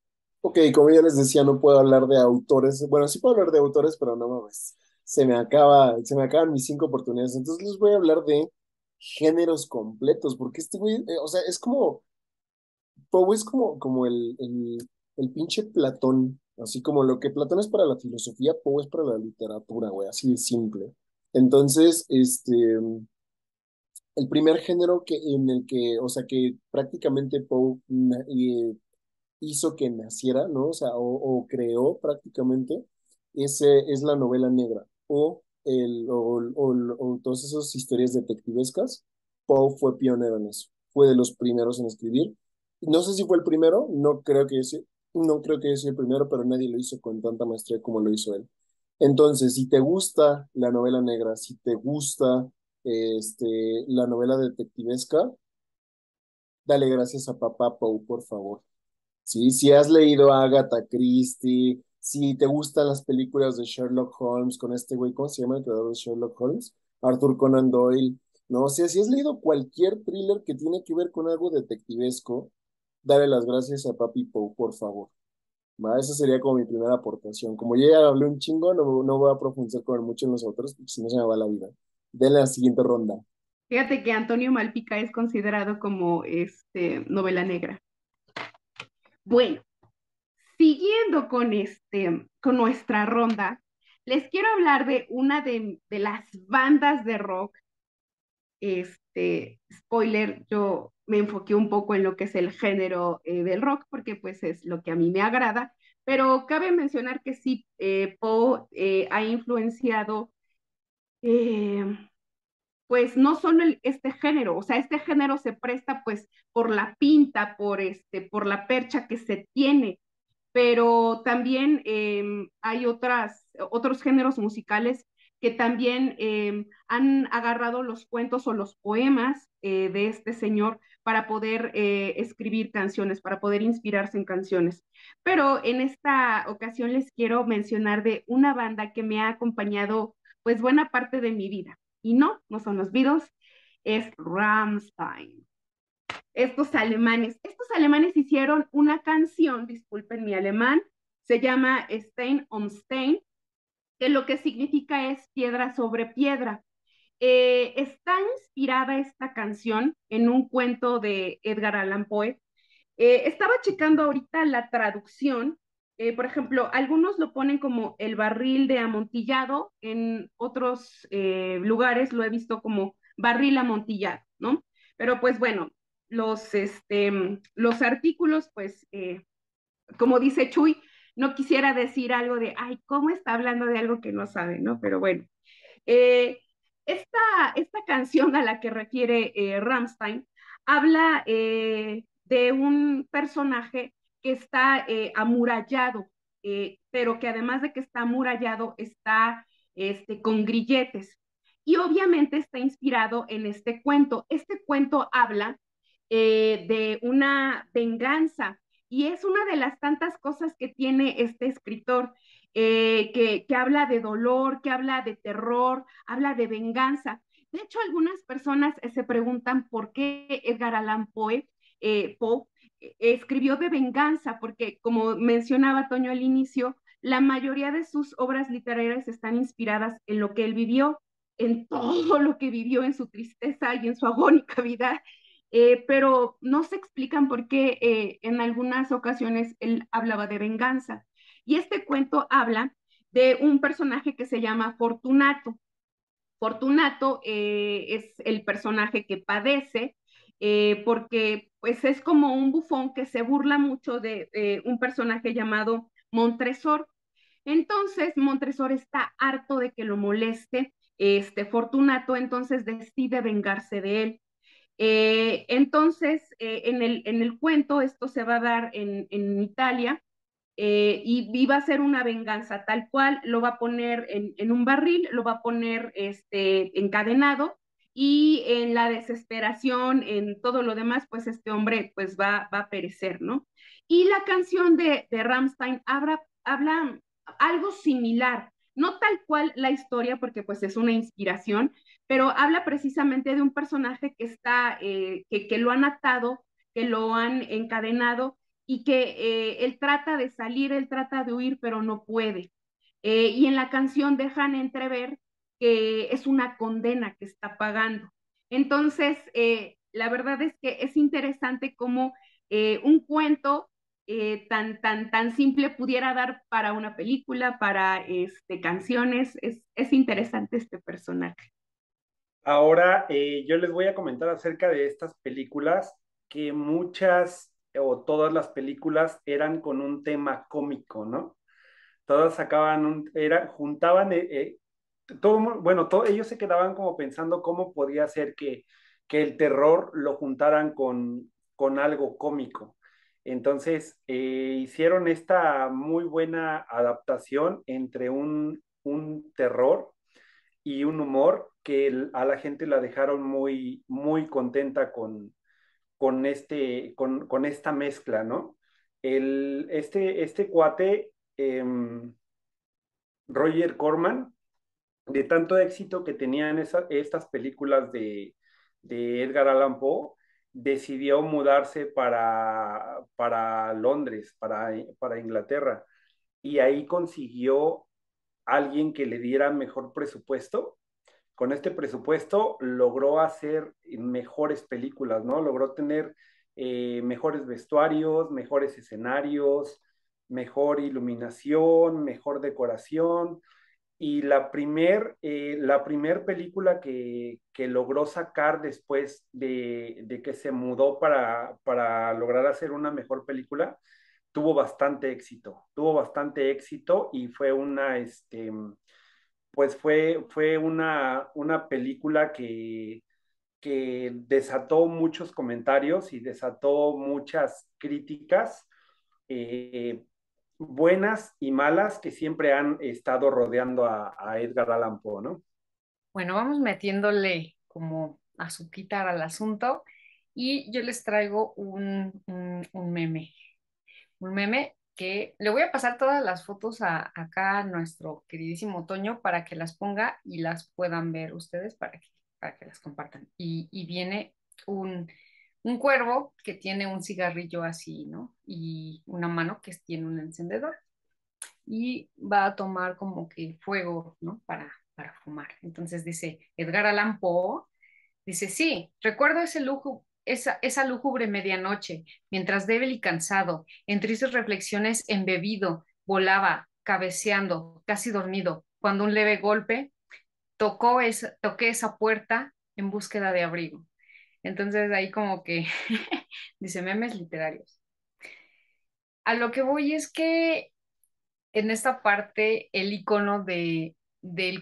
Ok, como ya les decía, no puedo hablar de autores. Bueno, sí puedo hablar de autores, pero no mames. Se me acaban mis 5 oportunidades. Entonces les voy a hablar de géneros completos, porque este güey, o sea, es como, Poe es como el pinche Platón, así como lo que Platón es para la filosofía, Poe es para la literatura, güey, así de simple. Entonces, el primer género en el que, o sea, que prácticamente Poe hizo que naciera, ¿no? O sea, o creó prácticamente, es la novela negra, o todas esas historias detectivescas. Poe fue pionero en eso, fue de los primeros en escribir. No sé si fue el primero, no creo que haya sido el primero, pero nadie lo hizo con tanta maestría como lo hizo él. Entonces, si te gusta la novela negra, si te gusta la novela detectivesca, dale gracias a papá Poe, por favor. Sí, si has leído a Agatha Christie, si te gustan las películas de Sherlock Holmes con este güey, ¿cómo se llama el creador de Sherlock Holmes? Arthur Conan Doyle, ¿no? O sea, si has leído cualquier thriller que tiene que ver con algo detectivesco, dale las gracias a Papi Poe, por favor. ¿Va? Esa sería como mi primera aportación. Como yo ya hablé un chingo, no voy a profundizar con mucho en los otros, porque si no se me va la vida. Denle la siguiente ronda. Fíjate que Antonio Malpica es considerado como novela negra. Bueno, siguiendo con nuestra ronda, les quiero hablar de una de las bandas de rock. Spoiler, yo me enfoqué un poco en lo que es el género del rock, porque pues es lo que a mí me agrada, pero cabe mencionar que sí, Poe ha influenciado, eh, pues no solo este género, o sea, este género se presta pues por la pinta, por la percha que se tiene, pero también hay otros géneros musicales que también han agarrado los cuentos o los poemas de este señor para poder escribir canciones, para poder inspirarse en canciones. Pero en esta ocasión les quiero mencionar de una banda que me ha acompañado pues buena parte de mi vida. Y no son los Beatles, es Rammstein. Estos alemanes hicieron una canción, disculpen mi alemán, se llama Stein on Stein, que lo que significa es piedra sobre piedra. Está inspirada esta canción en un cuento de Edgar Allan Poe. Estaba checando ahorita la traducción. Por ejemplo, algunos lo ponen como el barril de amontillado, en otros lugares lo he visto como barril amontillado, ¿no? Pero pues bueno, los artículos, pues, como dice Chuy, no quisiera decir algo de, ay, ¿cómo está hablando de algo que no sabe, ¿no? Pero bueno, eh, esta, esta canción a la que refiere Rammstein habla de un personaje que está amurallado, pero que además de que está amurallado, está con grilletes. Y obviamente está inspirado en este cuento. Este cuento habla de una venganza y es una de las tantas cosas que tiene este escritor, que habla de dolor, que habla de terror, habla de venganza. De hecho, algunas personas se preguntan por qué Edgar Allan Poe escribió de venganza, porque como mencionaba Toño al inicio, la mayoría de sus obras literarias están inspiradas en lo que él vivió, en todo lo que vivió en su tristeza y en su agónica vida, pero no se explican por qué en algunas ocasiones él hablaba de venganza. Y este cuento habla de un personaje que se llama Fortunato. Fortunato es el personaje que padece porque pues es como un bufón que se burla mucho de un personaje llamado Montresor. Entonces Montresor está harto de que lo moleste este Fortunato, entonces decide vengarse de él. Entonces, en el cuento, esto se va a dar en Italia, y va a ser una venganza tal cual, lo va a poner en un barril, lo va a poner encadenado y en la desesperación, en todo lo demás, pues este hombre pues va a perecer, ¿no? Y la canción de Rammstein habla algo similar, no tal cual la historia, porque pues es una inspiración, pero habla precisamente de un personaje que está, que lo han atado, que lo han encadenado y que él trata de salir, él trata de huir, pero no puede. Y en la canción dejan entrever que es una condena que está pagando. Entonces, la verdad es que es interesante cómo un cuento tan simple pudiera dar para una película, para canciones. Es interesante este personaje. Ahora, yo les voy a comentar acerca de estas películas, que muchas o todas las películas eran con un tema cómico, ¿no? Todas sacaban juntaban, bueno, ellos se quedaban como pensando cómo podía ser que el terror lo juntaran con algo cómico. Entonces, hicieron esta muy buena adaptación entre un terror y un humor que a la gente la dejaron muy, muy contenta con esta mezcla, ¿no? Este cuate, Roger Corman, de tanto éxito que tenían estas películas de Edgar Allan Poe, decidió mudarse para Londres, para Inglaterra, y ahí consiguió alguien que le diera mejor presupuesto. Con este presupuesto logró hacer mejores películas, ¿no? Logró tener mejores vestuarios, mejores escenarios, mejor iluminación, mejor decoración. Y la primer película que logró sacar después de que se mudó para lograr hacer una mejor película, tuvo bastante éxito y fue pues fue una película que desató muchos comentarios y desató muchas críticas, eh, buenas y malas, que siempre han estado rodeando a Edgar Allan Poe, ¿no? Bueno, vamos metiéndole como azuquita al asunto y yo les traigo un meme que le voy a pasar todas las fotos acá a nuestro queridísimo Toño para que las ponga y las puedan ver ustedes para que las compartan. Y viene un cuervo que tiene un cigarrillo así, ¿no? Y una mano que tiene un encendedor y va a tomar como que fuego, ¿no? Para fumar. Entonces dice Edgar Allan Poe, dice, sí, recuerdo esa lúgubre medianoche, mientras débil y cansado, en tristes reflexiones embebido, volaba, cabeceando, casi dormido, cuando un leve golpe toqué esa puerta en búsqueda de abrigo. Entonces ahí como que dice memes literarios. A lo que voy es que en esta parte el icono del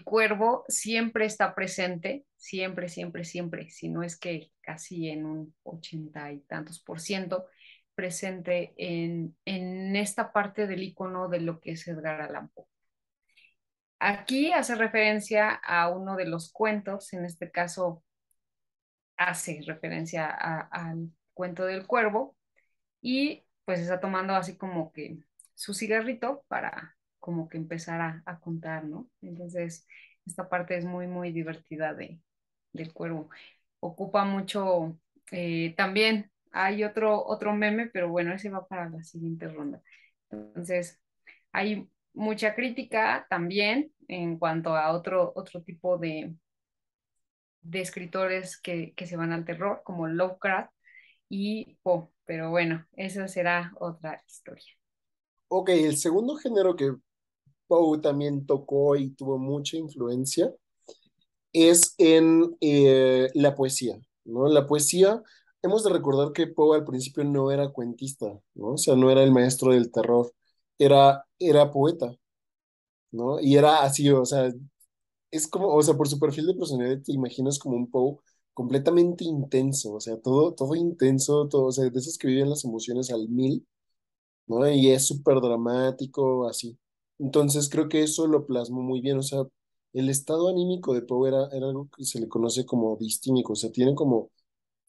cuervo siempre está presente, siempre, siempre, siempre, si no es que casi en un 80 y tantos por ciento presente en esta parte del icono de lo que es Edgar Allan Poe. Aquí hace referencia a uno de los cuentos, en este caso hace referencia al cuento del cuervo y pues está tomando así como que su cigarrito para como que empezar a contar, ¿no? Entonces, esta parte es muy, muy divertida del cuervo. Ocupa mucho también hay otro meme, pero bueno, ese va para la siguiente ronda. Entonces, hay mucha crítica también en cuanto a otro tipo de escritores que se van al terror, como Lovecraft y Poe. Pero bueno, esa será otra historia. Ok, el segundo género que Poe también tocó y tuvo mucha influencia es en la poesía, ¿no? La poesía, hemos de recordar que Poe al principio no era cuentista, ¿no? O sea, no era el maestro del terror, era poeta, ¿no? Y era así, o sea, es como, o sea, por su perfil de personalidad te imaginas como un Poe completamente intenso, o sea, todo intenso, todo, o sea, de esos que viven las emociones al mil, ¿no? Y es súper dramático, así. Entonces creo que eso lo plasmó muy bien, o sea, el estado anímico de Poe era algo que se le conoce como distímico, o sea, tiene como,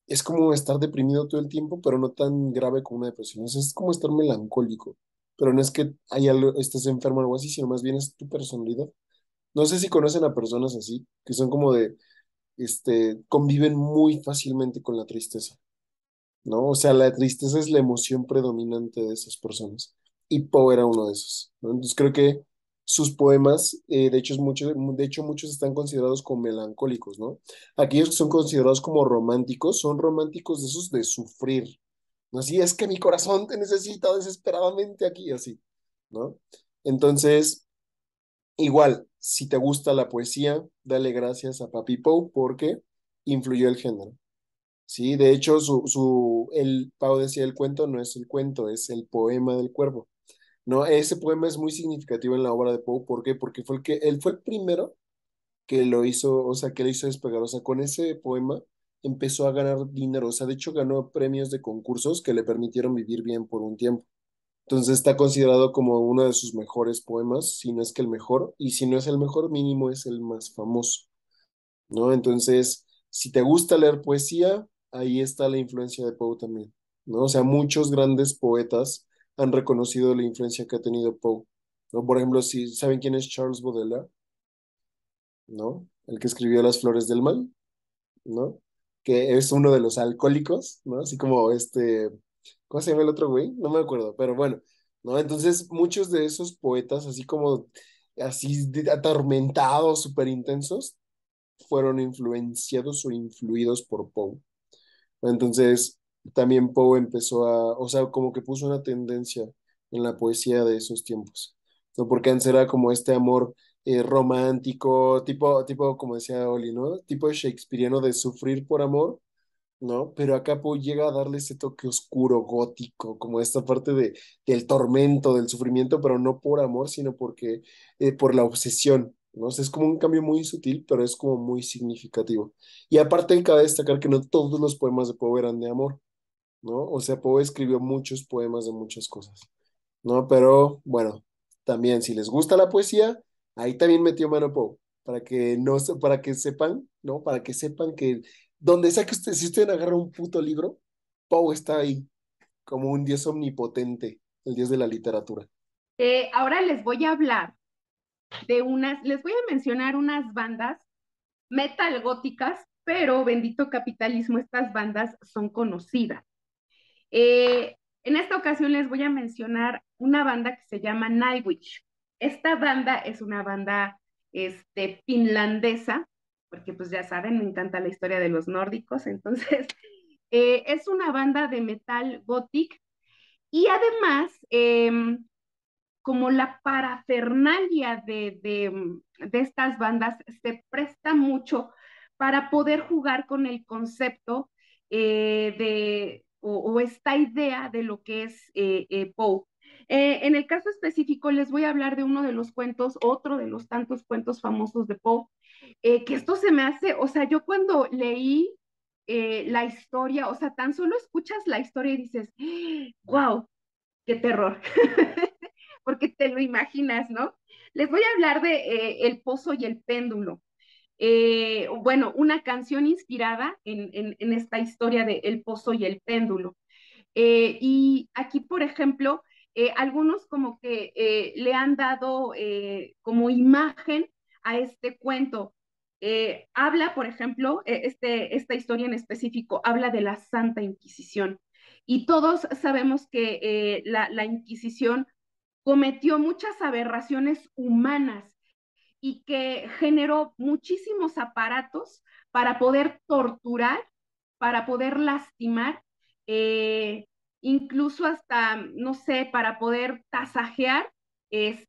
es como estar deprimido todo el tiempo, pero no tan grave como una depresión, o sea, es como estar melancólico, pero no es que haya algo, estés enfermo o algo así, sino más bien es tu personalidad. No sé si conocen a personas así, que son como de, conviven muy fácilmente con la tristeza. ¿No? O sea, la tristeza es la emoción predominante de esas personas. Y Poe era uno de esos, ¿no? Entonces creo que sus poemas, de hecho muchos están considerados como melancólicos, ¿no? Aquellos que son considerados como románticos, son románticos de esos de sufrir, ¿no? Así es que mi corazón te necesita desesperadamente aquí, así, ¿no? Entonces, igual, si te gusta la poesía, dale gracias a Papi Poe porque influyó el género. Sí, de hecho, el Pau decía el cuento no es el cuento, es el poema del cuervo. No, ese poema es muy significativo en la obra de Poe. ¿Por qué? Porque él fue el primero que lo hizo, o sea, que lo hizo despegar. O sea, con ese poema empezó a ganar dinero. O sea, de hecho ganó premios de concursos que le permitieron vivir bien por un tiempo. Entonces está considerado como uno de sus mejores poemas, si no es que el mejor, y si no es el mejor, mínimo es el más famoso. ¿No? Entonces, si te gusta leer poesía, ahí está la influencia de Poe también, ¿no? O sea, muchos grandes poetas han reconocido la influencia que ha tenido Poe, ¿no? Por ejemplo, si saben quién es Charles Baudelaire, ¿no? El que escribió Las Flores del Mal, ¿no? Que es uno de los alcohólicos, ¿no? Así como ¿cómo se llama el otro güey? No me acuerdo, pero bueno, ¿no? Entonces, muchos de esos poetas, así como, así atormentados, súper intensos, fueron influenciados o influidos por Poe. Entonces, también Poe empezó o sea, como que puso una tendencia en la poesía de esos tiempos, ¿no? Porque antes era como este amor romántico, tipo, como decía Oli, ¿no? Tipo shakespeariano de sufrir por amor, ¿no? Pero acá Poe llega a darle ese toque oscuro, gótico, como esta parte del tormento, del sufrimiento, pero no por amor, sino por la obsesión, ¿no? O sea, es como un cambio muy sutil, pero es como muy significativo. Y aparte cabe destacar que no todos los poemas de Poe eran de amor, ¿no? O sea, Poe escribió muchos poemas de muchas cosas, ¿no? Pero bueno, también si les gusta la poesía, ahí también metió mano Poe, para que no, para que sepan, ¿no? Para que sepan que donde sea que ustedes, si ustedes agarran un puto libro, Poe está ahí, como un dios omnipotente, el dios de la literatura. Ahora les voy a hablar les voy a mencionar unas bandas metal góticas, pero bendito capitalismo, estas bandas son conocidas. En esta ocasión les voy a mencionar una banda que se llama Nightwish. Esta banda es una banda finlandesa, porque pues ya saben, me encanta la historia de los nórdicos, entonces es una banda de metal gothic y además como la parafernalia de estas bandas se presta mucho para poder jugar con el concepto o esta idea de lo que es Poe. En el caso específico les voy a hablar de uno de los cuentos, otro de los tantos cuentos famosos de Poe, que esto se me hace, o sea, yo cuando leí la historia, o sea, tan solo escuchas la historia y dices, wow, qué terror. Porque te lo imaginas, ¿no? Les voy a hablar de El Pozo y el Péndulo. Bueno, una canción inspirada en esta historia de El Pozo y el Péndulo. Y aquí, por ejemplo, algunos como que le han dado como imagen a este cuento. Habla, por ejemplo, esta historia en específico, habla de la Santa Inquisición. Y todos sabemos que la Inquisición cometió muchas aberraciones humanas y que generó muchísimos aparatos para poder torturar, para poder lastimar, eh, incluso hasta, no sé, para poder tasajear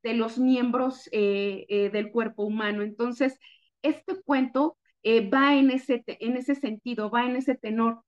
los miembros del cuerpo humano. Entonces, este cuento va en ese sentido, va en ese tenor.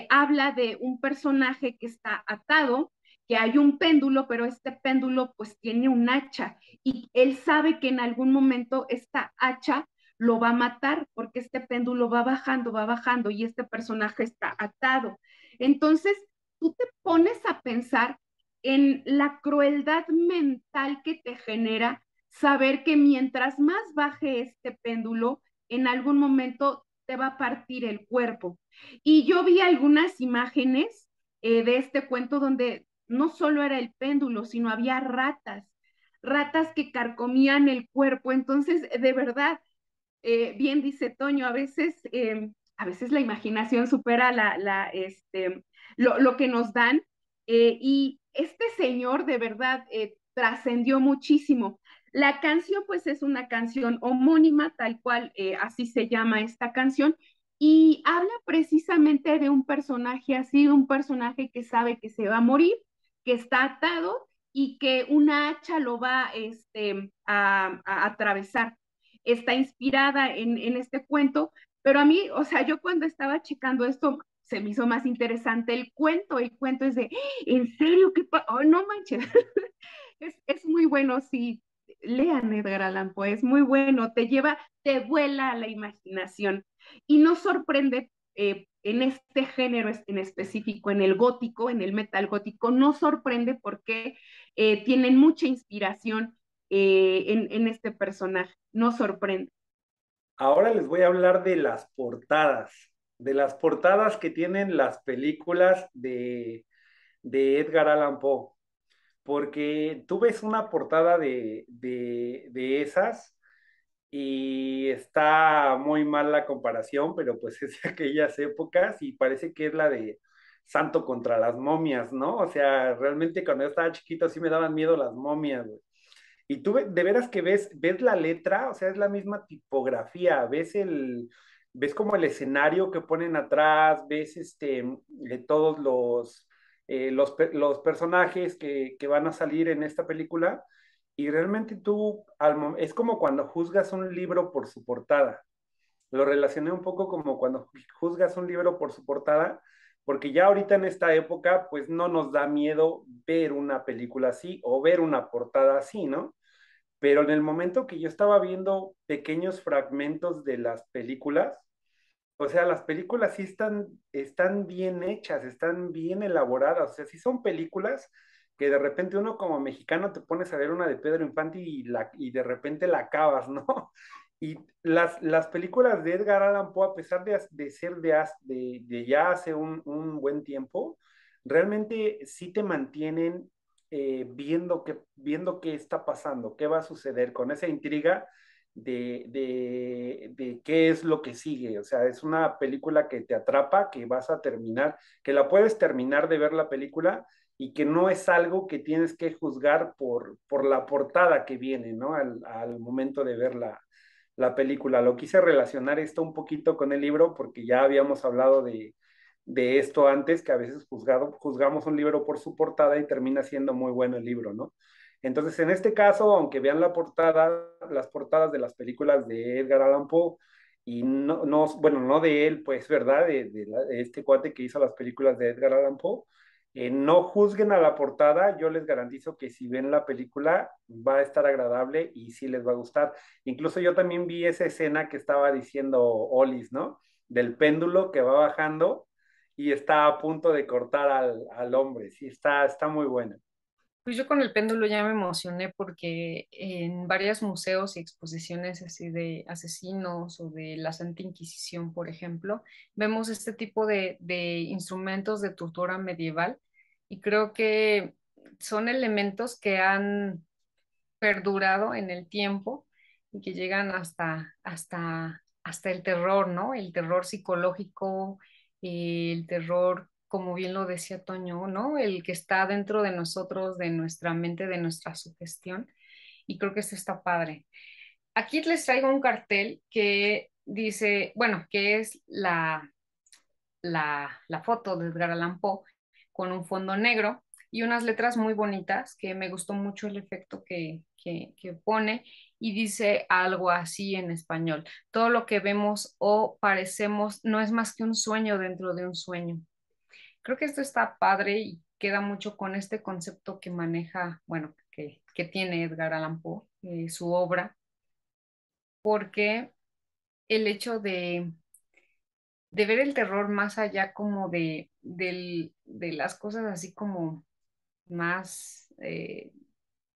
Habla de un personaje que está atado, que hay un péndulo, pero este péndulo pues tiene un hacha y él sabe que en algún momento esta hacha lo va a matar porque este péndulo va bajando y este personaje está atado. Entonces, tú te pones a pensar en la crueldad mental que te genera saber que mientras más baje este péndulo, en algún momento te va a partir el cuerpo. Y yo vi algunas imágenes de este cuento donde no solo era el péndulo, sino había ratas que carcomían el cuerpo. Entonces, de verdad, bien dice Toño, a veces la imaginación supera lo que nos dan. Y este señor de verdad trascendió muchísimo. La canción pues es una canción homónima, tal cual así se llama esta canción, y habla precisamente de un personaje así, un personaje que sabe que se va a morir, que está atado y que una hacha lo va a atravesar. Está inspirada en este cuento, pero a mí, o sea, yo cuando estaba checando esto, se me hizo más interesante el cuento es de, ¿en serio? Oh, no manches, es muy bueno, sí, lean Edgar Allan Poe, es muy bueno, te lleva, te vuela a la imaginación y no sorprende en este género en específico, en el gótico, en el metal gótico, no sorprende porque tienen mucha inspiración en este personaje, no sorprende. Ahora les voy a hablar de las portadas que tienen las películas de Edgar Allan Poe, porque tú ves una portada de esas y está muy mal la comparación, pero pues es de aquellas épocas y parece que es la de Santo contra las momias, ¿no? O sea, realmente cuando yo estaba chiquito sí me daban miedo las momias, güey. Y tú de veras que ves la letra, o sea, es la misma tipografía, ves como el escenario que ponen atrás, ves todos los personajes que van a salir en esta película, y realmente es como cuando juzgas un libro por su portada. Lo relacioné un poco como cuando juzgas un libro por su portada, porque ya ahorita en esta época, pues no nos da miedo ver una película así o ver una portada así, ¿no? Pero en el momento que yo estaba viendo pequeños fragmentos de las películas, o sea, las películas sí están bien hechas, están bien elaboradas, o sea, sí son películas que de repente uno como mexicano te pones a ver una de Pedro Infante y de repente la acabas, ¿no? Y las películas de Edgar Allan Poe, a pesar de ser de ya hace un buen tiempo, realmente sí te mantienen viendo qué está pasando, qué va a suceder, con esa intriga de qué es lo que sigue. O sea, es una película que te atrapa, que vas a terminar, que la puedes terminar de ver la película y que no es algo que tienes que juzgar por la portada que viene, ¿no? Al momento de ver la película. Lo quise relacionar esto un poquito con el libro porque ya habíamos hablado de esto antes, que a veces juzgamos un libro por su portada y termina siendo muy bueno el libro, ¿no? Entonces, en este caso, aunque vean las portadas de las películas de Edgar Allan Poe, y bueno, no de él, pues, ¿verdad? De este cuate que hizo las películas de Edgar Allan Poe, no juzguen a la portada, yo les garantizo que si ven la película va a estar agradable y sí les va a gustar. Incluso yo también vi esa escena que estaba diciendo Olis, ¿no? Del péndulo que va bajando y está a punto de cortar al hombre. Sí, está muy buena. Pues yo con el péndulo ya me emocioné porque en varios museos y exposiciones así de asesinos o de la Santa Inquisición, por ejemplo, vemos este tipo de instrumentos de tortura medieval y creo que son elementos que han perdurado en el tiempo y que llegan hasta el terror, ¿no? El terror psicológico, el terror como bien lo decía Toño, ¿no? El que está dentro de nosotros, de nuestra mente, de nuestra sugestión. Y creo que esto está padre. Aquí les traigo un cartel que dice, bueno, que es la foto de Edgar Allan Poe con un fondo negro y unas letras muy bonitas, que me gustó mucho el efecto que pone, y dice algo así en español: todo lo que vemos o parecemos no es más que un sueño dentro de un sueño. Creo que esto está padre y queda mucho con este concepto que maneja, bueno, que tiene Edgar Allan Poe, su obra, porque el hecho de ver el terror más allá como de las cosas así como más,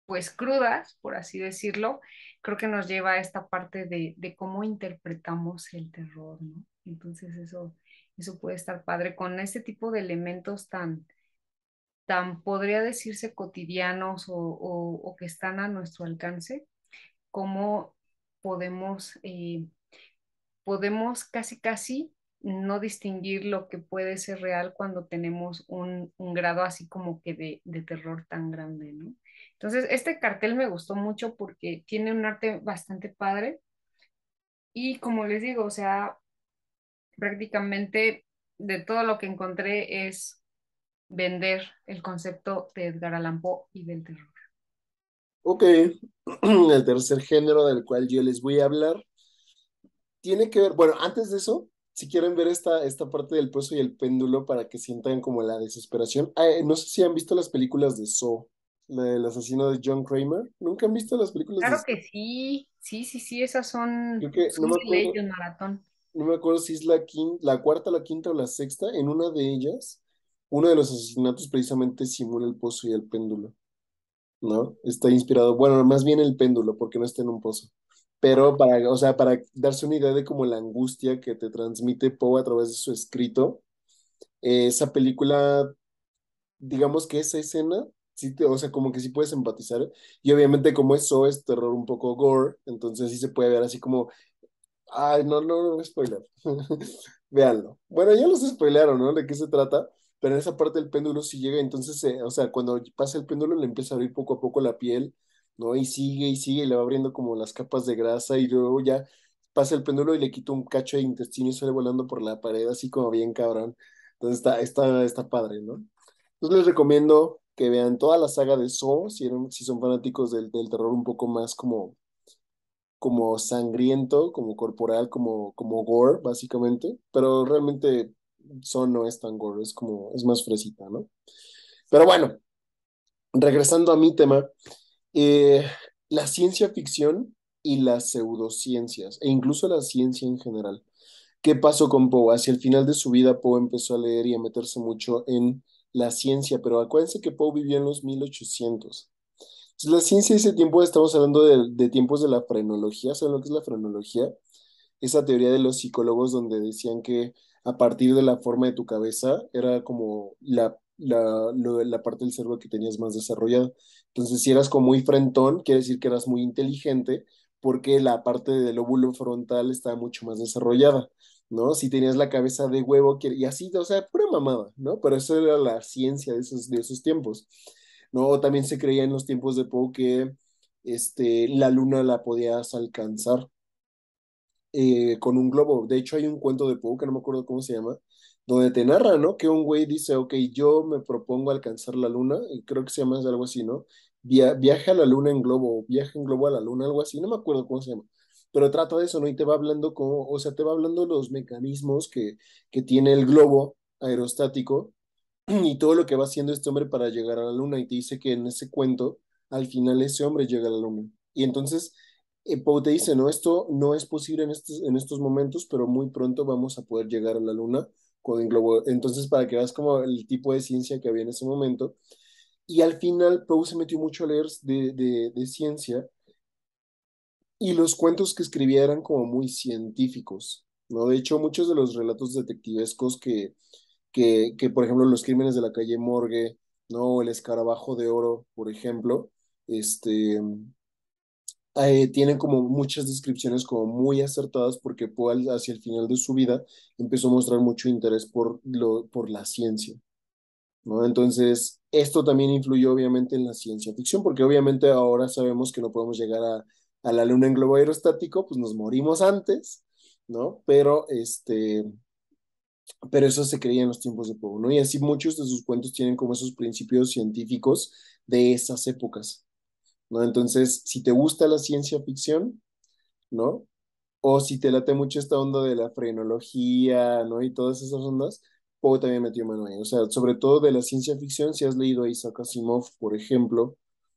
pues crudas, por así decirlo, creo que nos lleva a esta parte de cómo interpretamos el terror, ¿no? Entonces eso puede estar padre con este tipo de elementos tan podría decirse cotidianos o que están a nuestro alcance, cómo podemos, podemos casi casi no distinguir lo que puede ser real cuando tenemos un grado así como que de terror tan grande, ¿no? Entonces, este cartel me gustó mucho porque tiene un arte bastante padre y como les digo, o sea, prácticamente de todo lo que encontré es vender el concepto de Edgar Allan Poe y del terror. Ok, el tercer género del cual yo les voy a hablar tiene que ver, bueno, antes de eso, si quieren ver esta parte del pozo y el péndulo para que sientan como la desesperación, no sé si han visto las películas de Saw, la del asesino de John Kramer. ¿Nunca han visto las películas de Claro Saw? que sí, sí, sí, sí, esas Creo que son de ley el maratón. no me acuerdo si es la cuarta, la quinta o la sexta. En una de ellas, uno de los asesinatos precisamente simula el pozo y el péndulo, ¿no? Está inspirado, bueno, más bien el péndulo, porque no está en un pozo. Pero o sea, para darse una idea de como la angustia que te transmite Poe a través de su escrito, esa película, digamos que esa escena, sí o sea, como que sí puedes empatizar. Y obviamente como eso es terror un poco gore, entonces sí se puede ver así como, ay, no, spoiler. Véanlo. Bueno, ya los spoilearon, ¿no? ¿De qué se trata? Pero en esa parte del péndulo sí llega, entonces, o sea, cuando pasa el péndulo le empieza a abrir poco a poco la piel, ¿no? Y sigue, y le va abriendo como las capas de grasa, y luego ya pasa el péndulo y le quita un cacho de intestino y sale volando por la pared, así como bien cabrón. Entonces está padre, ¿no? Entonces les recomiendo que vean toda la saga de Saw, si son fanáticos del terror un poco más como sangriento, como corporal, como gore, básicamente, pero realmente Son no es tan gore, es más fresita, ¿no? Pero bueno, regresando a mi tema, eh, la ciencia ficción y las pseudociencias, e incluso la ciencia en general. ¿Qué pasó con Poe? Hacia el final de su vida, Poe empezó a leer y a meterse mucho en la ciencia, pero acuérdense que Poe vivió en los 1800. Entonces, la ciencia de ese tiempo, estamos hablando de tiempos de la frenología. ¿Saben lo que es la frenología? Esa teoría de los psicólogos donde decían que a partir de la forma de tu cabeza era como la parte del cerebro que tenías más desarrollada. Entonces, si eras como muy frentón, quiere decir que eras muy inteligente porque la parte del lóbulo frontal estaba mucho más desarrollada, ¿no? Si tenías la cabeza de huevo, y así, o sea, pura mamada, ¿no? Pero eso era la ciencia de esos tiempos, ¿no? También se creía en los tiempos de Poe que la luna la podías alcanzar con un globo. De hecho, hay un cuento de Poe, que no me acuerdo cómo se llama, donde te narra, ¿no? Que un güey dice, ok, yo me propongo alcanzar la luna, y creo que se llama algo así, ¿no? Viaje a la luna en globo, viaje en globo a la luna, algo así, no me acuerdo cómo se llama. Pero trata de eso, ¿no? Y te va hablando como, o sea, te va hablando los mecanismos que tiene el globo aerostático y todo lo que va haciendo este hombre para llegar a la luna, y te dice que en ese cuento, al final ese hombre llega a la luna. Y entonces, Poe te dice, no, esto no es posible en estos momentos, pero muy pronto vamos a poder llegar a la luna con el globo. Entonces, para que veas como el tipo de ciencia que había en ese momento. Y al final, Poe se metió mucho a leer de ciencia, y los cuentos que escribía eran como muy científicos, ¿no? De hecho, muchos de los relatos detectivescos por ejemplo, los crímenes de la calle Morgue, ¿no? El escarabajo de oro, por ejemplo, este, tienen como muchas descripciones como muy acertadas porque Poe hacia el final de su vida empezó a mostrar mucho interés por la ciencia, ¿no? Entonces, esto también influyó obviamente en la ciencia ficción, porque obviamente ahora sabemos que no podemos llegar a la luna en globo aerostático, pues nos morimos antes, ¿no? Pero eso se creía en los tiempos de Poe, ¿no? Y así muchos de sus cuentos tienen como esos principios científicos de esas épocas, ¿no? Entonces, si te gusta la ciencia ficción, ¿no? O si te late mucho esta onda de la frenología, ¿no? Y todas esas ondas, Poe también metió mano ahí. O sea, sobre todo de la ciencia ficción, si has leído a Isaac Asimov, por ejemplo,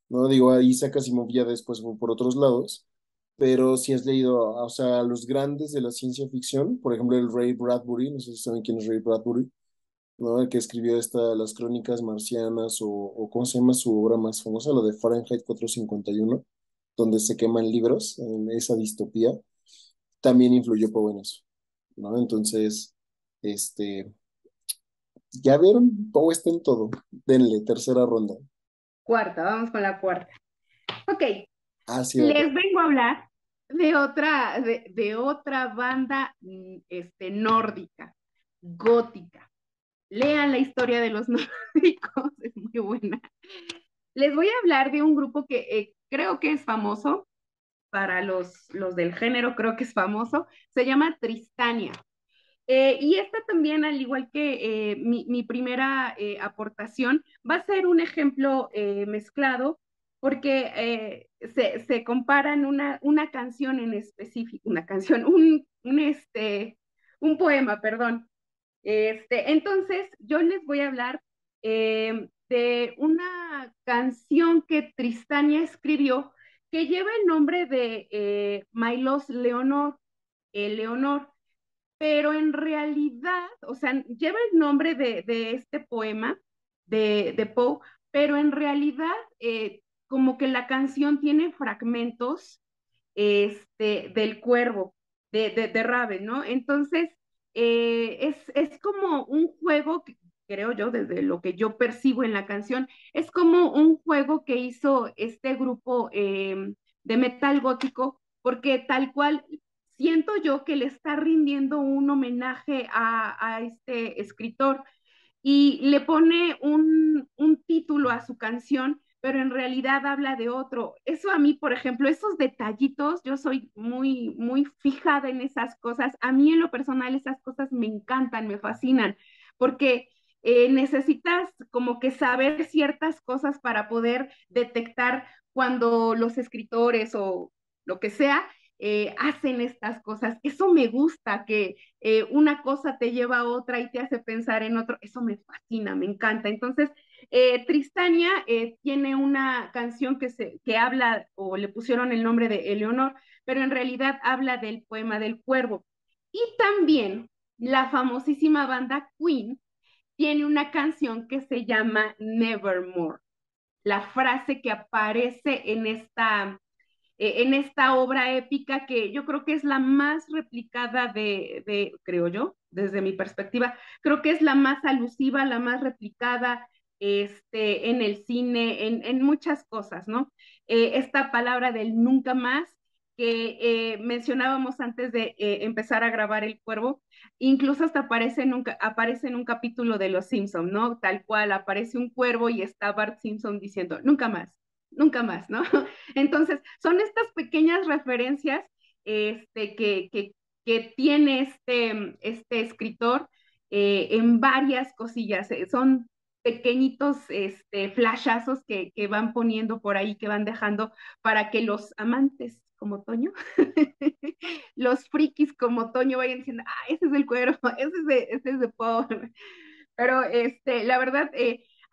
¿no? Digo, a Isaac Asimov ya después fue por otros lados, pero si has leído, o sea, a los grandes de la ciencia ficción, por ejemplo, el Ray Bradbury, no sé si saben quién es Ray Bradbury, ¿no? El que escribió las crónicas marcianas o ¿cómo se llama su obra más famosa? La de Fahrenheit 451, donde se queman libros en esa distopía, también influyó Poe en eso, ¿no? Entonces, este, ya vieron, Poe está en todo. Denle, tercera ronda. Cuarta, vamos con la cuarta. Ok, Ah, sí, ok. les vengo a hablar de otra banda nórdica, gótica. Lean la historia de los nórdicos, es muy buena. Les voy a hablar de un grupo que creo que es famoso, para los del género creo que es famoso, se llama Tristania. Y esta también, al igual que mi primera aportación, va a ser un ejemplo mezclado porque se comparan una canción en específico, una canción, un poema, perdón. Entonces, yo les voy a hablar de una canción que Tristania escribió que lleva el nombre de Mailos Leonor, Leonor, pero en realidad, o sea, lleva el nombre de este poema de Poe, pero en realidad como que la canción tiene fragmentos del cuervo, de Raven, ¿no? Entonces, es como un juego, creo yo, desde lo que yo percibo en la canción, es como un juego que hizo este grupo de metal gótico, porque tal cual siento yo que le está rindiendo un homenaje a este escritor y le pone un título a su canción, pero en realidad habla de otro. Eso a mí, por ejemplo, esos detallitos, yo soy muy, muy fijada en esas cosas. A mí en lo personal esas cosas me encantan, me fascinan, porque necesitas como que saber ciertas cosas para poder detectar cuando los escritores o lo que sea hacen estas cosas. Eso me gusta, que una cosa te lleva a otra y te hace pensar en otro. Eso me fascina, me encanta. Entonces, Tristania tiene una canción que habla, o le pusieron el nombre de Eleonor, pero en realidad habla del poema del cuervo. Y también la famosísima banda Queen tiene una canción que se llama Nevermore. La frase que aparece en esta obra épica que yo creo que es la más replicada creo yo, desde mi perspectiva, creo que es la más alusiva, la más replicada en el cine, en muchas cosas, ¿no? Esta palabra del nunca más que mencionábamos antes de empezar a grabar El Cuervo, incluso hasta aparece en un capítulo de Los Simpson, ¿no? Tal cual, aparece un cuervo y está Bart Simpson diciendo, nunca más, ¿no? Entonces, son estas pequeñas referencias que tiene este escritor en varias cosillas. Son pequeñitos flashazos que van poniendo por ahí, que van dejando para que los amantes como Toño, los frikis como Toño vayan diciendo, ah, ese es el cuero, ese es de Power. Pero la verdad,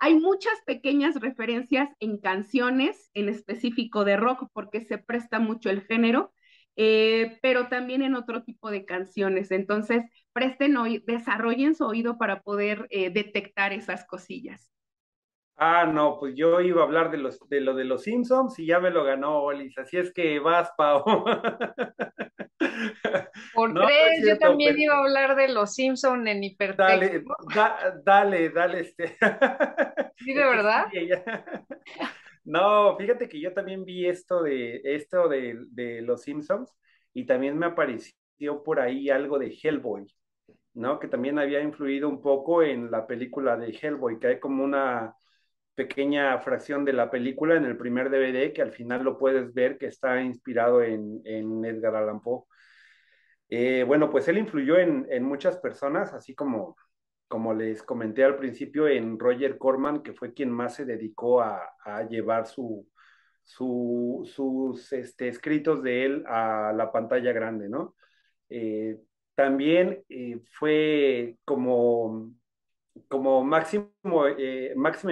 hay muchas pequeñas referencias en canciones, en específico de rock, porque se presta mucho el género, pero también en otro tipo de canciones. Entonces, desarrollen su oído para poder detectar esas cosillas. Ah, no, pues yo iba a hablar de lo de los Simpsons y ya me lo ganó Olis, así es que vas, Pau. Por No, no es tres, yo cierto, también iba a hablar de los Simpson en hipertexto. dale, dale, ¿Sí, de el que verdad? sigue ya. No, fíjate que yo también vi esto de Los Simpsons y también me apareció por ahí algo de Hellboy, ¿no? Que también había influido un poco en la película de Hellboy, que hay como una pequeña fracción de la película en el primer DVD que al final lo puedes ver que está inspirado en Edgar Allan Poe. Bueno, pues él influyó en muchas personas, así como les comenté al principio, en Roger Corman, que fue quien más se dedicó a llevar sus escritos de él a la pantalla grande, ¿no? Eh, también fue como máxima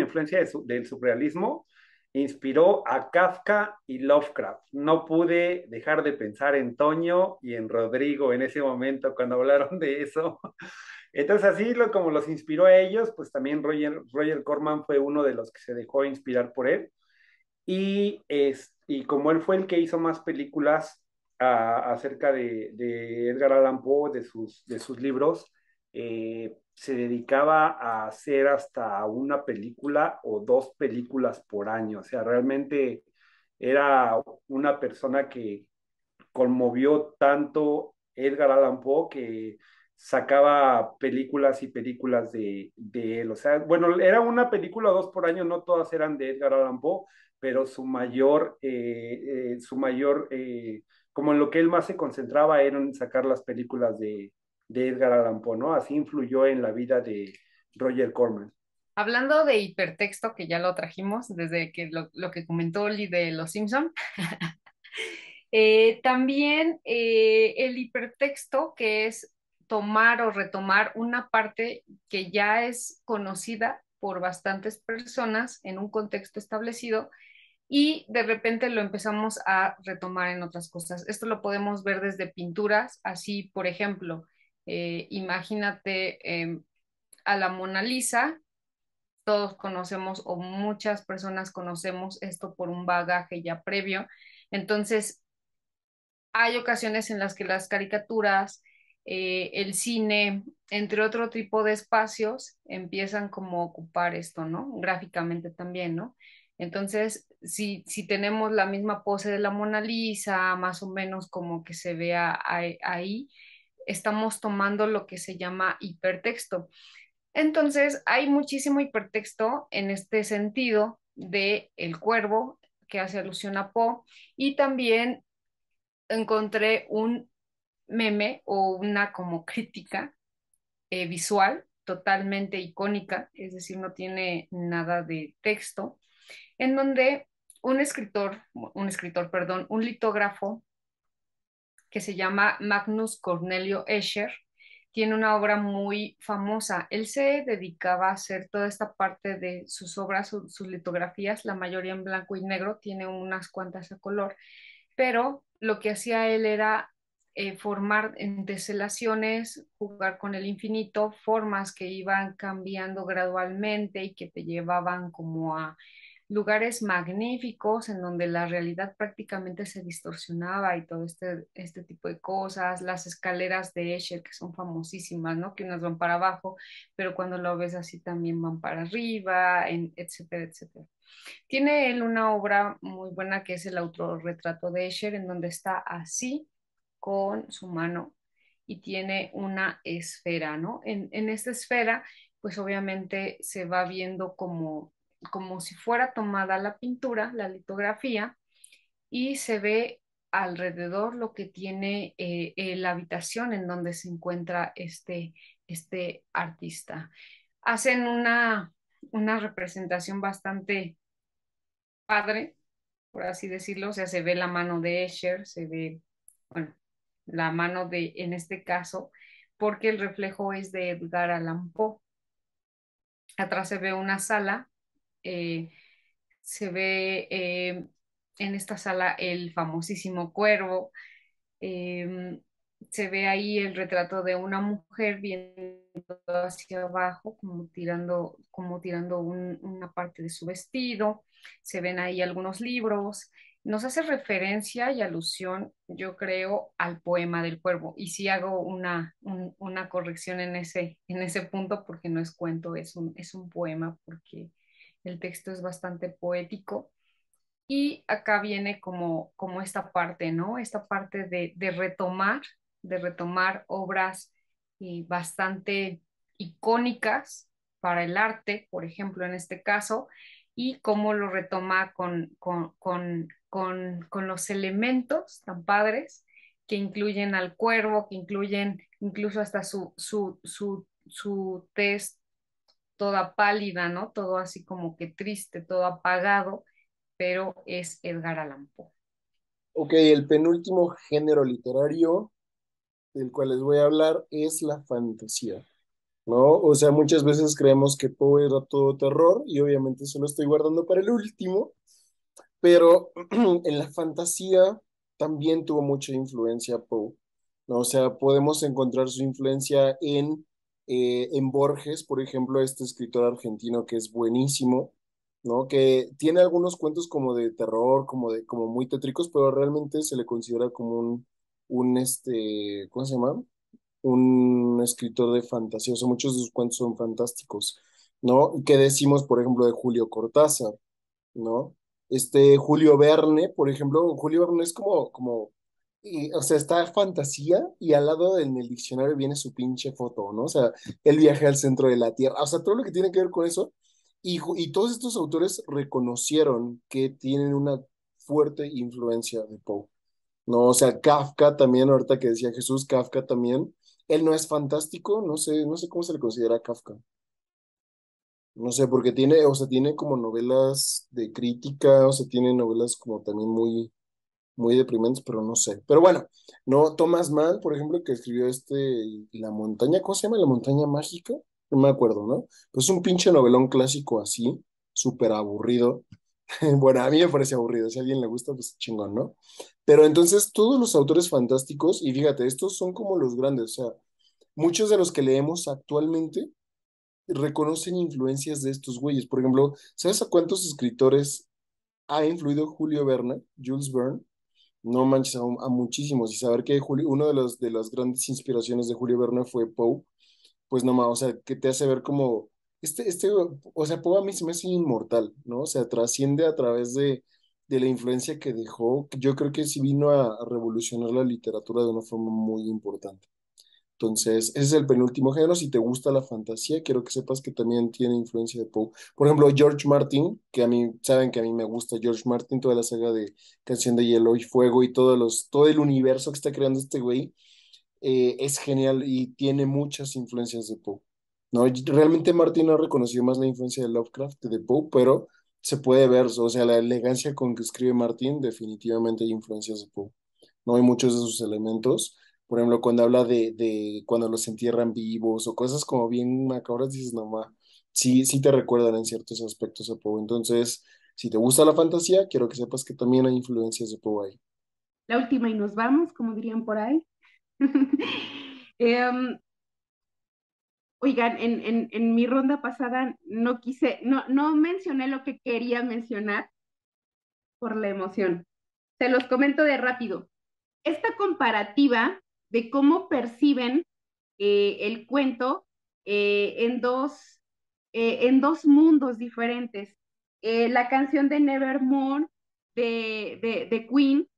influencia del surrealismo, inspiró a Kafka y Lovecraft. No pude dejar de pensar en Toño y en Rodrigo en ese momento cuando hablaron de eso. Entonces, así como los inspiró a ellos, pues también Roger Corman fue uno de los que se dejó inspirar por él. Y como él fue el que hizo más películas acerca de Edgar Allan Poe, de sus libros, se dedicaba a hacer hasta una película o dos películas por año. O sea, realmente era una persona que conmovió tanto Edgar Allan Poe que sacaba películas y películas de él. O sea, bueno, era una película o dos por año, no todas eran de Edgar Allan Poe, pero como en lo que él más se concentraba era en sacar las películas de Edgar Allan Poe, ¿no? Así influyó en la vida de Roger Corman. Hablando de hipertexto, que ya lo trajimos desde que lo que comentó Oli de Los Simpson, también el hipertexto, que es tomar o retomar una parte que ya es conocida por bastantes personas en un contexto establecido y de repente lo empezamos a retomar en otras cosas. Esto lo podemos ver desde pinturas, así por ejemplo, imagínate a la Mona Lisa. Todos conocemos o muchas personas conocemos esto por un bagaje ya previo. Entonces, hay ocasiones en las que las caricaturas, el cine, entre otro tipo de espacios, empiezan como a ocupar esto, ¿no? Gráficamente también, ¿no? Entonces, si tenemos la misma pose de la Mona Lisa, más o menos como que se vea ahí, estamos tomando lo que se llama hipertexto. Entonces, hay muchísimo hipertexto en este sentido de El Cuervo, que hace alusión a Poe, y también encontré un meme o una como crítica visual totalmente icónica, es decir, no tiene nada de texto, en donde perdón, un litógrafo que se llama Magnus Cornelio Escher, tiene una obra muy famosa. Él se dedicaba a hacer toda esta parte de sus obras, sus litografías, la mayoría en blanco y negro, tiene unas cuantas a color, pero lo que hacía él era formar en teselaciones, jugar con el infinito, formas que iban cambiando gradualmente y que te llevaban como a lugares magníficos en donde la realidad prácticamente se distorsionaba y todo este tipo de cosas, las escaleras de Escher que son famosísimas, ¿no? Que unas van para abajo, pero cuando lo ves así también van para arriba, etcétera, etcétera. Tiene él una obra muy buena que es el autorretrato de Escher, en donde está así con su mano y tiene una esfera, ¿no? En esta esfera, pues obviamente se va viendo como si fuera tomada la pintura, la litografía, y se ve alrededor lo que tiene la habitación en donde se encuentra este artista. Hacen una representación bastante padre, por así decirlo, o sea, se ve la mano de Escher, se ve, bueno, la mano en este caso, porque el reflejo es de Edgar Allan Poe. Atrás se ve una sala, eh, se ve en esta sala el famosísimo cuervo, eh, se ve ahí el retrato de una mujer viendo hacia abajo, como tirando una parte de su vestido, se ven ahí algunos libros, nos hace referencia y alusión, yo creo, al poema del cuervo. Y sí hago una corrección en ese punto porque no es cuento, es un poema porque el texto es bastante poético Y acá viene como esta parte, ¿no? Esta parte de retomar obras bastante icónicas para el arte, por ejemplo, en este caso, y cómo lo retoma con los elementos tan padres que incluyen al cuervo, que incluyen incluso hasta su tez toda pálida, ¿no? Todo así como que triste, todo apagado, pero es Edgar Allan Poe. Ok, el penúltimo género literario del cual les voy a hablar es la fantasía, ¿no? O sea, muchas veces creemos que Poe era todo terror y obviamente se lo estoy guardando para el último, pero en la fantasía también tuvo mucha influencia Poe, ¿no? O sea, podemos encontrar su influencia en Borges, por ejemplo, este escritor argentino que es buenísimo, ¿no? Que tiene algunos cuentos como de terror, como muy tétricos, pero realmente se le considera como ¿cómo se llama? Un escritor de fantasía, o sea, muchos de sus cuentos son fantásticos, ¿no? ¿Qué decimos, por ejemplo, de Julio Cortázar? ¿No? Julio Verne, por ejemplo, Julio Verne es o sea, está fantasía y al lado en el diccionario viene su pinche foto, ¿no? O sea, el viaje al centro de la Tierra, o sea, todo lo que tiene que ver con eso. Y todos estos autores reconocieron que tienen una fuerte influencia de Poe, ¿no? O sea, Kafka también, ahorita que decía Jesús, Kafka también, él no es fantástico, no sé cómo se le considera a Kafka. No sé, porque tiene, o sea, tiene como novelas de crítica, o sea, tiene novelas como también muy deprimentes, pero no sé. Pero bueno, no, Thomas Mann, por ejemplo, que escribió La montaña, ¿cómo se llama? La montaña mágica, no me acuerdo, ¿no? Pues un pinche novelón clásico así, súper aburrido. Bueno, a mí me parece aburrido, si a alguien le gusta, pues chingón, ¿no? Pero entonces todos los autores fantásticos, y fíjate, estos son como los grandes, o sea, muchos de los que leemos actualmente reconocen influencias de estos güeyes. Por ejemplo, ¿sabes a cuántos escritores ha influido Julio Verne, Jules Verne? No manches, a muchísimos. Y saber que uno de las grandes inspiraciones de Julio Verne fue Poe, pues no más, o sea, que te hace ver como, o sea, Poe a mí se me hace inmortal, ¿no? O sea, trasciende a través de la influencia que dejó. Yo creo que sí vino a revolucionar la literatura de una forma muy importante. Entonces, ese es el penúltimo género. Si te gusta la fantasía, quiero que sepas que también tiene influencia de Poe. Por ejemplo, George Martin, que a mí, saben que a mí me gusta George Martin, toda la saga de Canción de Hielo y Fuego y todo el universo que está creando este güey, es genial y tiene muchas influencias de Poe. ¿No? Realmente Martin ha reconocido más la influencia de Lovecraft que de Poe, pero se puede ver, o sea, la elegancia con que escribe Martin, definitivamente hay influencias de Poe. ¿No? Hay muchos de sus elementos. Por ejemplo, cuando habla de cuando los entierran vivos o cosas como bien macabras, dices, no, ma, sí, sí te recuerdan en ciertos aspectos a Poe. Entonces, si te gusta la fantasía, quiero que sepas que también hay influencias de Poe ahí. La última y nos vamos, como dirían por ahí. Em, Oigan, en mi ronda pasada no mencioné lo que quería mencionar por la emoción. Se los comento de rápido. Esta comparativa de cómo perciben el cuento en dos mundos diferentes. La canción de Nevermore de Queen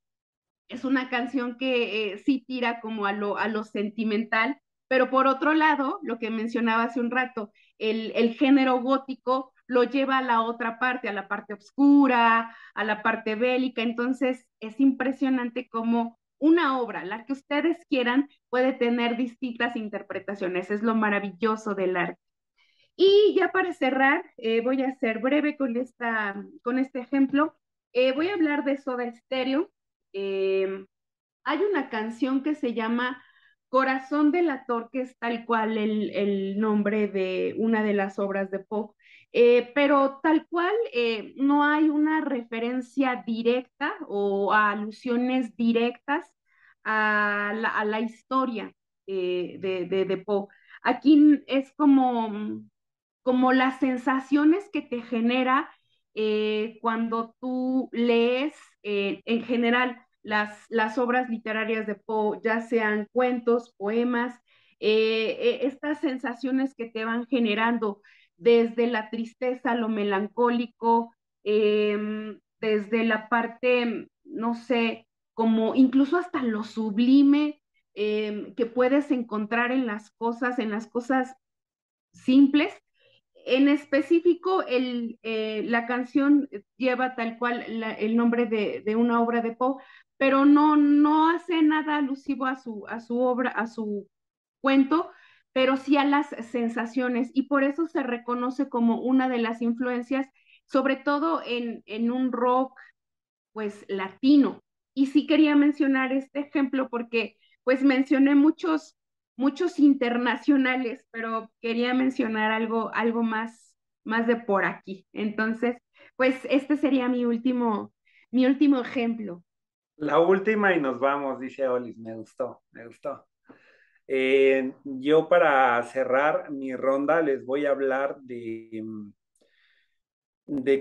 es una canción que sí tira como a lo sentimental, pero por otro lado, lo que mencionaba hace un rato, el género gótico lo lleva a la otra parte, a la parte oscura, a la parte bélica, entonces es impresionante cómo una obra, la que ustedes quieran, puede tener distintas interpretaciones, es lo maravilloso del arte. Y ya para cerrar, voy a ser breve con este ejemplo. Voy a hablar de Soda Stereo. Eh, Hay una canción que se llama Corazón delator, que es tal cual el nombre de una de las obras de Poe, pero tal cual no hay una referencia directa o a alusiones directas a la historia de Poe. Aquí es como las sensaciones que te genera cuando tú lees en general las obras literarias de Poe, ya sean cuentos, poemas, estas sensaciones que te van generando desde la tristeza, lo melancólico, desde la parte, no sé, como incluso hasta lo sublime que puedes encontrar en las cosas simples. En específico, la canción lleva tal cual el nombre de una obra de Poe, pero no hace nada alusivo a su obra, a su cuento, pero sí a las sensaciones, y por eso se reconoce como una de las influencias, sobre todo en un rock pues latino. Y sí quería mencionar este ejemplo porque pues mencioné muchos internacionales, pero quería mencionar algo más de por aquí. Entonces, pues este sería mi último ejemplo. La última y nos vamos, dice Olis, me gustó, me gustó. Yo para cerrar mi ronda les voy a hablar de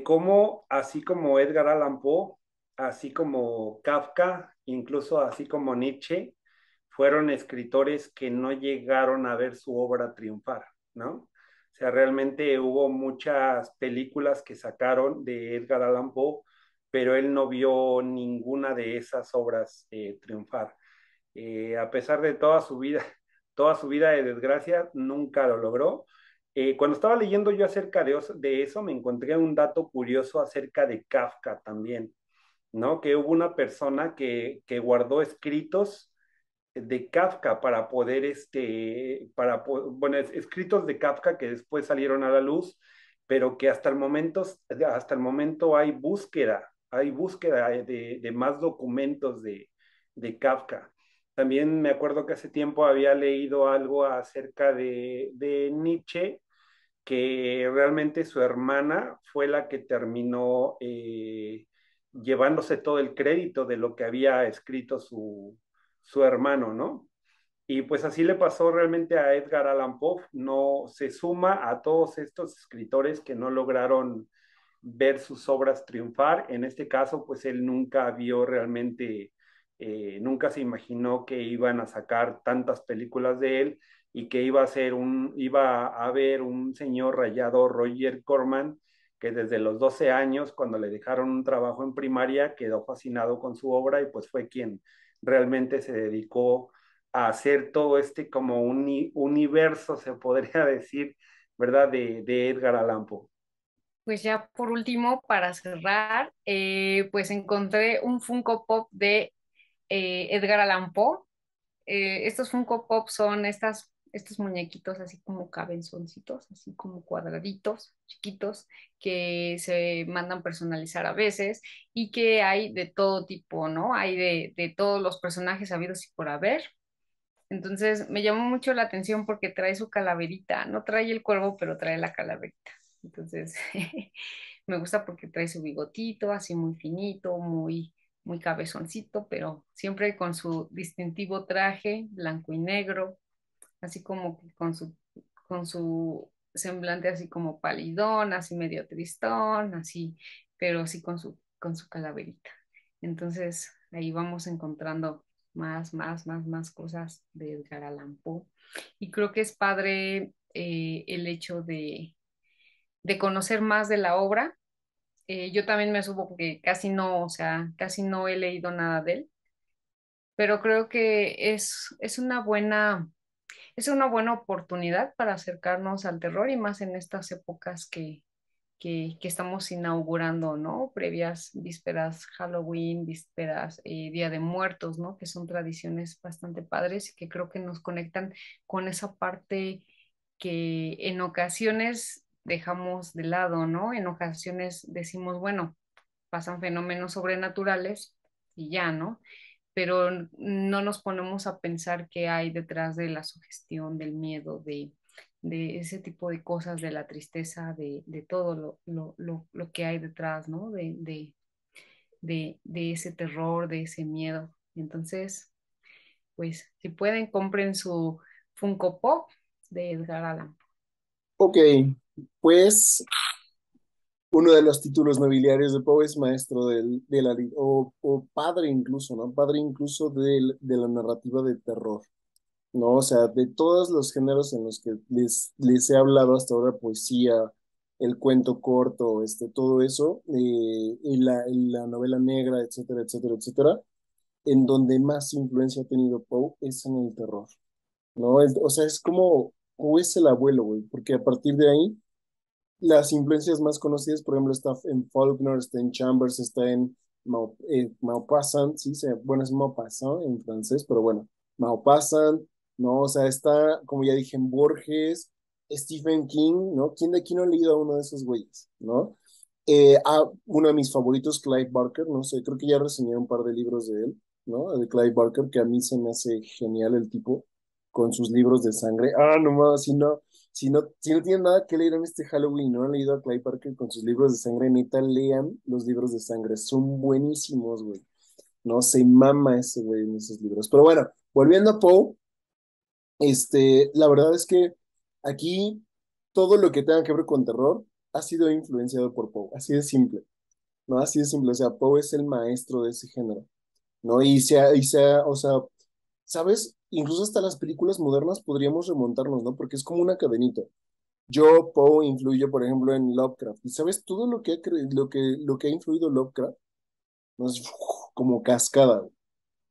cómo, así como Edgar Allan Poe, así como Kafka, incluso así como Nietzsche, fueron escritores que no llegaron a ver su obra triunfar, ¿no? O sea, realmente hubo muchas películas que sacaron de Edgar Allan Poe, pero él no vio ninguna de esas obras triunfar. A pesar de toda su vida de desgracia, nunca lo logró. Cuando estaba leyendo yo acerca de eso, me encontré un dato curioso acerca de Kafka también, ¿no? Que hubo una persona que guardó escritos de Kafka para poder, bueno, escritos de Kafka que después salieron a la luz, pero que hasta el momento hay búsqueda de más documentos de Kafka. También me acuerdo que hace tiempo había leído algo acerca de Nietzsche, que realmente su hermana fue la que terminó llevándose todo el crédito de lo que había escrito su hermano, ¿no? Y pues así le pasó realmente a Edgar Allan Poe, no se suma a todos estos escritores que no lograron ver sus obras triunfar. En este caso, pues él nunca vio realmente, nunca se imaginó que iban a sacar tantas películas de él y que iba a haber un señor rayado, Roger Corman, que desde los 12 años, cuando le dejaron un trabajo en primaria, quedó fascinado con su obra y pues fue quien realmente se dedicó a hacer todo este como un universo, se podría decir, ¿verdad? De Edgar Allan Poe. Pues ya por último, para cerrar, pues encontré un Funko Pop de Edgar Allan Poe. Estos Funko Pop son estos muñequitos así como cabezoncitos, así como cuadraditos, chiquitos, que se mandan personalizar a veces y que hay de todo tipo, ¿no? Hay de todos los personajes habidos y por haber. Entonces me llamó mucho la atención porque trae su calaverita, no trae el cuervo, pero trae la calaverita. Entonces me gusta porque trae su bigotito así muy finito, muy cabezoncito, pero siempre con su distintivo traje blanco y negro, así como que con su semblante así como palidón, así medio tristón, así, pero sí con su calaverita. Entonces ahí vamos encontrando más cosas de Edgar Allan Poe. Y creo que es padre el hecho de conocer más de la obra. Yo también me supo que casi no, o sea, casi no he leído nada de él, pero creo que es una buena oportunidad para acercarnos al terror y más en estas épocas que estamos inaugurando, ¿no? Previas vísperas Halloween, vísperas Día de Muertos, ¿no? Que son tradiciones bastante padres y que creo que nos conectan con esa parte que en ocasiones dejamos de lado, ¿no? En ocasiones decimos, bueno, pasan fenómenos sobrenaturales y ya, ¿no? Pero no nos ponemos a pensar qué hay detrás de la sugestión, del miedo, de ese tipo de cosas, de la tristeza, de todo lo que hay detrás, ¿no? De ese terror, de ese miedo. Entonces, pues, si pueden, compren su Funko Pop de Edgar Allan. Ok, pues uno de los títulos nobiliarios de Poe es maestro o padre incluso, ¿no? Padre incluso de la narrativa de terror, ¿no? O sea, de todos los géneros en los que les he hablado hasta ahora, poesía, el cuento corto, todo eso, y la novela negra, etcétera, etcétera, etcétera, en donde más influencia ha tenido Poe es en el terror, ¿no? O sea, es como, Poe es el abuelo, güey, porque a partir de ahí, las influencias más conocidas, por ejemplo, está en Faulkner, está en Chambers, está en Maupassant, sí, bueno, es Maupassant en francés, pero bueno, Maupassant, ¿no? O sea, está, como ya dije, en Borges, Stephen King, ¿no? ¿Quién de aquí no ha leído a uno de esos güeyes, ¿no? Uno de mis favoritos, Clive Barker, no sé, creo que ya reseñé un par de libros de él, ¿no? De Clive Barker, que a mí se me hace genial el tipo con sus libros de sangre. Ah, no más, si no tienen nada que leer en este Halloween, no han leído a Clive Barker con sus libros de sangre, neta, lean los libros de sangre, son buenísimos, güey. No se mama ese güey en esos libros. Pero bueno, volviendo a Poe, la verdad es que aquí todo lo que tenga que ver con terror ha sido influenciado por Poe, así de simple, ¿no? Así de simple, o sea, Poe es el maestro de ese género, ¿no? O sea, ¿sabes? Incluso hasta las películas modernas podríamos remontarnos, ¿no? Porque es como una cadenita. Yo, Poe, influye, por ejemplo, en Lovecraft. ¿Y sabes todo lo que ha influido Lovecraft? ¿No? Es como cascada,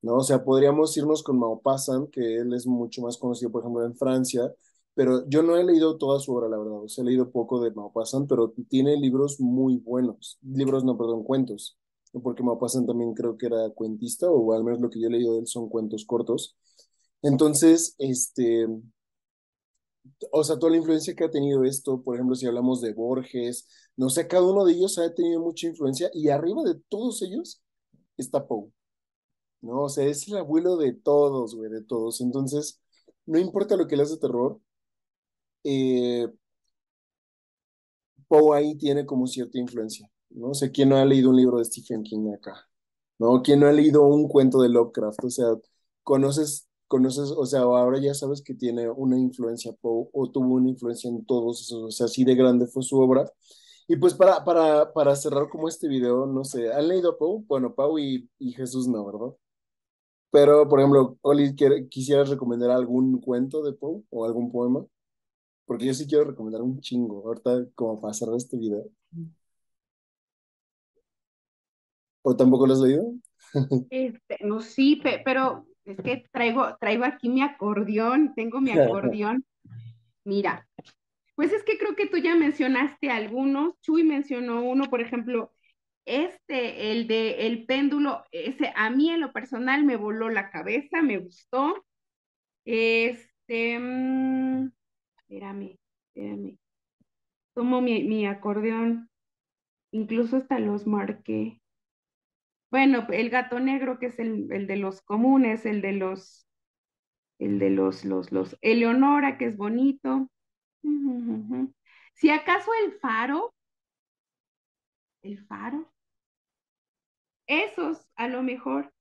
¿no? O sea, podríamos irnos con Maupassant, que él es mucho más conocido, por ejemplo, en Francia, pero yo no he leído toda su obra, la verdad. O sea, he leído poco de Maupassant, pero tiene libros muy buenos. Libros, no, perdón, cuentos. Porque Maupassant también creo que era cuentista, o al menos lo que yo he leído de él son cuentos cortos. Entonces, o sea, toda la influencia que ha tenido esto, por ejemplo, si hablamos de Borges, no sé, cada uno de ellos ha tenido mucha influencia y arriba de todos ellos está Poe, ¿no? O sea, es el abuelo de todos, güey, de todos. Entonces, no importa lo que le hace terror, eh, Poe ahí tiene como cierta influencia, ¿no? O sea, ¿quién no ha leído un libro de Stephen King acá? ¿No? ¿Quién no ha leído un cuento de Lovecraft? O sea, conoces, o sea, ahora ya sabes que tiene una influencia Poe o tuvo una influencia en todos esos, o sea, así de grande fue su obra. Y pues para cerrar como este video, no sé, ¿han leído a Poe? Bueno, Poe y Jesús no, ¿verdad? Pero, por ejemplo, Oli, ¿quisieras recomendar algún cuento de Poe o algún poema? Porque yo sí quiero recomendar un chingo, ahorita como para cerrar este video. ¿O tampoco lo has leído? No, sí, pero es que traigo aquí mi acordeón, tengo mi acordeón. Mira, pues es que creo que tú ya mencionaste algunos. Chuy mencionó uno, por ejemplo, el de el péndulo, ese a mí en lo personal me voló la cabeza, me gustó. Espérame, espérame. Tomo mi acordeón, incluso hasta los marqué. Bueno, el gato negro, que es el de los comunes, los Eleonora, que es bonito. Ujú, ujú. Si acaso el faro, esos a lo mejor,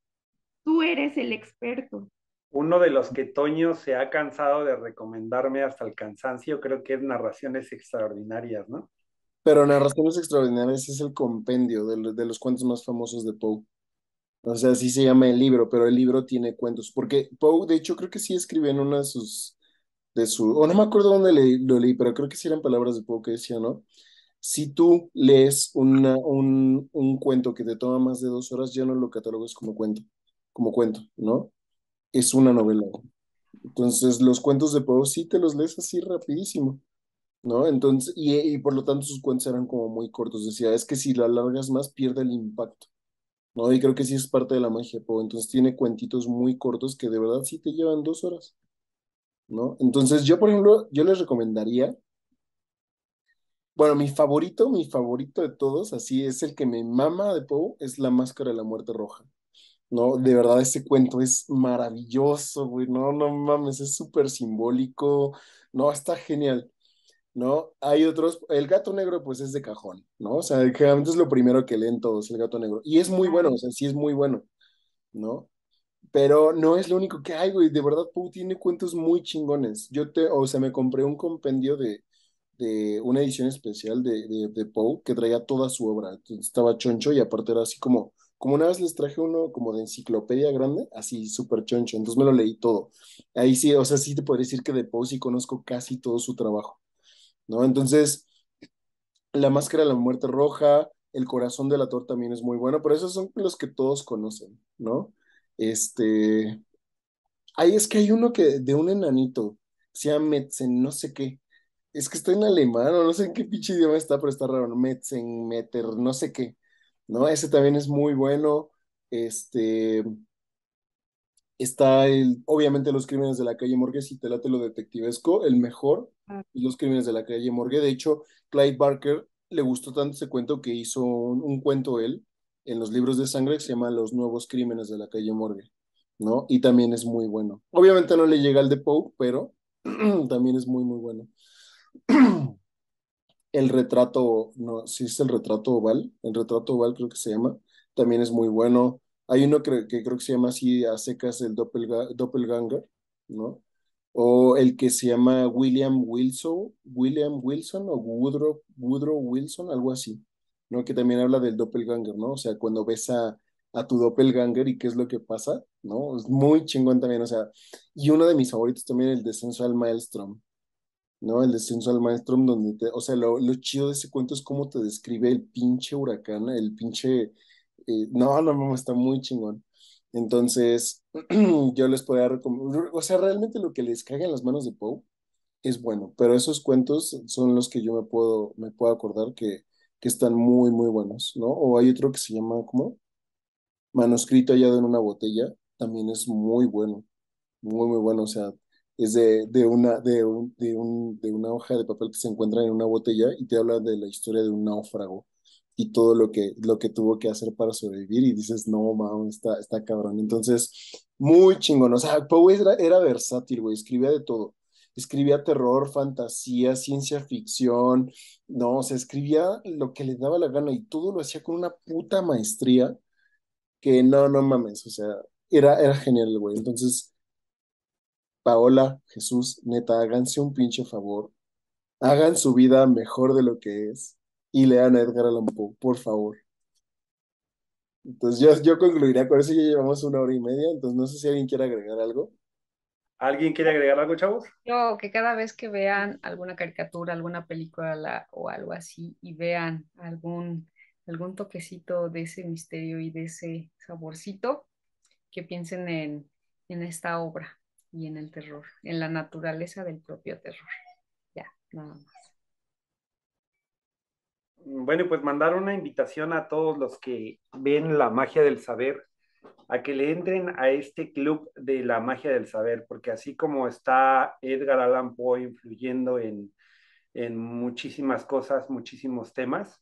tú eres el experto. Uno de los que Toño se ha cansado de recomendarme hasta el cansancio, creo que es Narraciones Extraordinarias, ¿no? Pero Narraciones Extraordinarias es el compendio de los cuentos más famosos de Poe. O sea, así se llama el libro, pero el libro tiene cuentos. Porque Poe, de hecho, creo que sí escribió en una o no me acuerdo dónde lo leí, pero creo que sí eran palabras de Poe que decía, ¿no? Si tú lees un cuento que te toma más de 2 horas, ya no lo catalogas como cuento, ¿no? Es una novela. Entonces, los cuentos de Poe sí te los lees así rapidísimo, ¿no? Entonces, y por lo tanto sus cuentos eran como muy cortos. Decía, es que si lo alargas más, pierde el impacto, ¿no? Y creo que sí es parte de la magia de Poe. Entonces, tiene cuentitos muy cortos que de verdad sí te llevan 2 horas, ¿no? Entonces, yo, por ejemplo, yo les recomendaría, bueno, mi favorito de todos, así es el que me mama de Poe, es La Máscara de la Muerte Roja. No, de verdad ese cuento es maravilloso, güey. No, no mames, es súper simbólico. No, está genial, ¿no? Hay otros, el gato negro pues es de cajón, ¿no? O sea, generalmente es lo primero que leen todos, el gato negro. Y es muy bueno, o sea, sí es muy bueno, ¿no? Pero no es lo único que hay, güey. De verdad, Poe tiene cuentos muy chingones. O sea, me compré un compendio de una edición especial de Poe que traía toda su obra. Entonces, estaba choncho y aparte era así como una vez les traje uno como de enciclopedia grande, así súper choncho. Entonces me lo leí todo. Ahí sí, o sea, sí te podría decir que de Poe sí conozco casi todo su trabajo, ¿no? Entonces, La Máscara de la Muerte Roja, El Corazón del Ator también es muy bueno, pero esos son los que todos conocen, ¿no? Este, ahí es que hay uno que de un enanito, se llama Metzen, no sé qué. Es que está en alemán, o no sé en qué pinche idioma está, pero está raro, ¿no? Metzen, Meter, no sé qué, ¿no? Ese también es muy bueno. Este, está obviamente Los Crímenes de la Calle Morgue, si te late lo detectivesco, el mejor, Los Crímenes de la Calle Morgue. De hecho, Clive Barker le gustó tanto ese cuento que hizo un cuento él en los libros de sangre que se llama Los Nuevos Crímenes de la Calle Morgue, ¿no? Y también es muy bueno. Obviamente no le llega al de Poe, pero también es muy, muy bueno. El retrato, no, sí es el retrato oval creo que se llama, también es muy bueno. Hay uno que creo que se llama así a secas el Doppelganger, ¿no? O el que se llama William Wilson o Woodrow Wilson, algo así, ¿no? Que también habla del Doppelganger, ¿no? O sea, cuando ves a tu Doppelganger y qué es lo que pasa, ¿no? Es muy chingón también, o sea, y uno de mis favoritos también, el descenso al Maelstrom, ¿no? El descenso al Maelstrom, donde o sea, lo chido de ese cuento es cómo te describe el pinche huracán, el pinche, no, no, no, está muy chingón. Entonces, yo les podría recomendar, o sea, realmente lo que les caiga en las manos de Poe es bueno, pero esos cuentos son los que yo me puedo acordar que están muy, muy buenos, ¿no? O hay otro que se llama, ¿cómo? Manuscrito hallado en una botella, también es muy bueno, muy, muy bueno, o sea, es de una hoja de papel que se encuentra en una botella y te habla de la historia de un náufrago y todo lo que tuvo que hacer para sobrevivir y dices, no, mames, está cabrón. Entonces, muy chingón, o sea, Poe era versátil, güey, escribía de todo. Escribía terror, fantasía, ciencia ficción, no, o sea, escribía lo que le daba la gana y todo lo hacía con una puta maestría que no, no mames, o sea, era genial, el güey. Entonces, Paola, Jesús, neta, háganse un pinche favor, hagan su vida mejor de lo que es y lean a Edgar Allan Poe, por favor. Entonces yo concluiría con eso, ya llevamos 1 hora y media, entonces no sé si alguien quiere agregar algo. ¿Alguien quiere agregar algo, chavos? Yo, que cada vez que vean alguna caricatura, alguna película o algo así y vean algún toquecito de ese misterio y de ese saborcito, que piensen en esta obra y en el terror, en la naturaleza del propio terror. Ya, nada más. Bueno, y pues mandar una invitación a todos los que ven la magia del saber a que le entren a este club de la magia del saber, porque así como está Edgar Allan Poe influyendo en muchísimas cosas, muchísimos temas,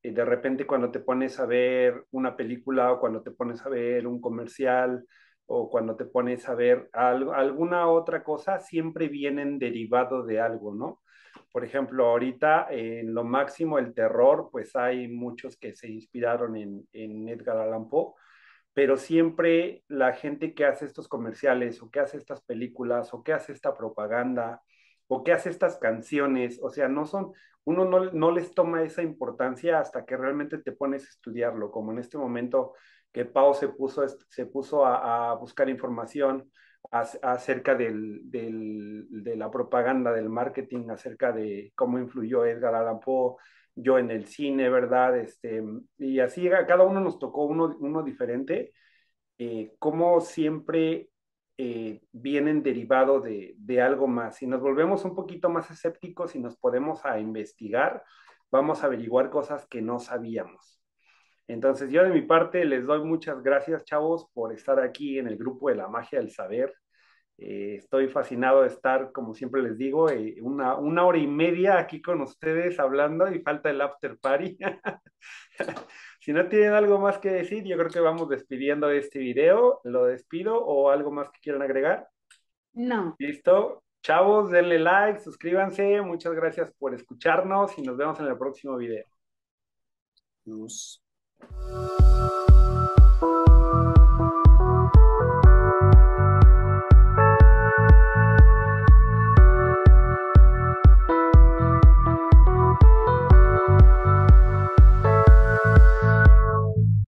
de repente cuando te pones a ver una película o cuando te pones a ver un comercial o cuando te pones a ver alguna otra cosa, siempre vienen derivado de algo, ¿no? Por ejemplo, ahorita en lo máximo el terror, pues hay muchos que se inspiraron en Edgar Allan Poe, pero siempre la gente que hace estos comerciales o que hace estas películas o que hace esta propaganda o que hace estas canciones, o sea, no son, uno no les toma esa importancia hasta que realmente te pones a estudiarlo, como en este momento que Pau se puso a buscar información acerca de la propaganda, del marketing, acerca de cómo influyó Edgar Allan Poe, yo en el cine, ¿verdad? Y así a cada uno nos tocó uno diferente, cómo siempre vienen derivado de algo más. Si nos volvemos un poquito más escépticos y nos podemos a investigar, vamos a averiguar cosas que no sabíamos. Entonces, yo de mi parte les doy muchas gracias, chavos, por estar aquí en el grupo de la magia del saber. Estoy fascinado de estar, como siempre les digo, una hora y media aquí con ustedes hablando y falta el after party. Si no tienen algo más que decir, yo creo que vamos despidiendo este video. Lo despido o algo más que quieran agregar. No. Listo. Chavos, denle like, suscríbanse. Muchas gracias por escucharnos y nos vemos en el próximo video. Dios.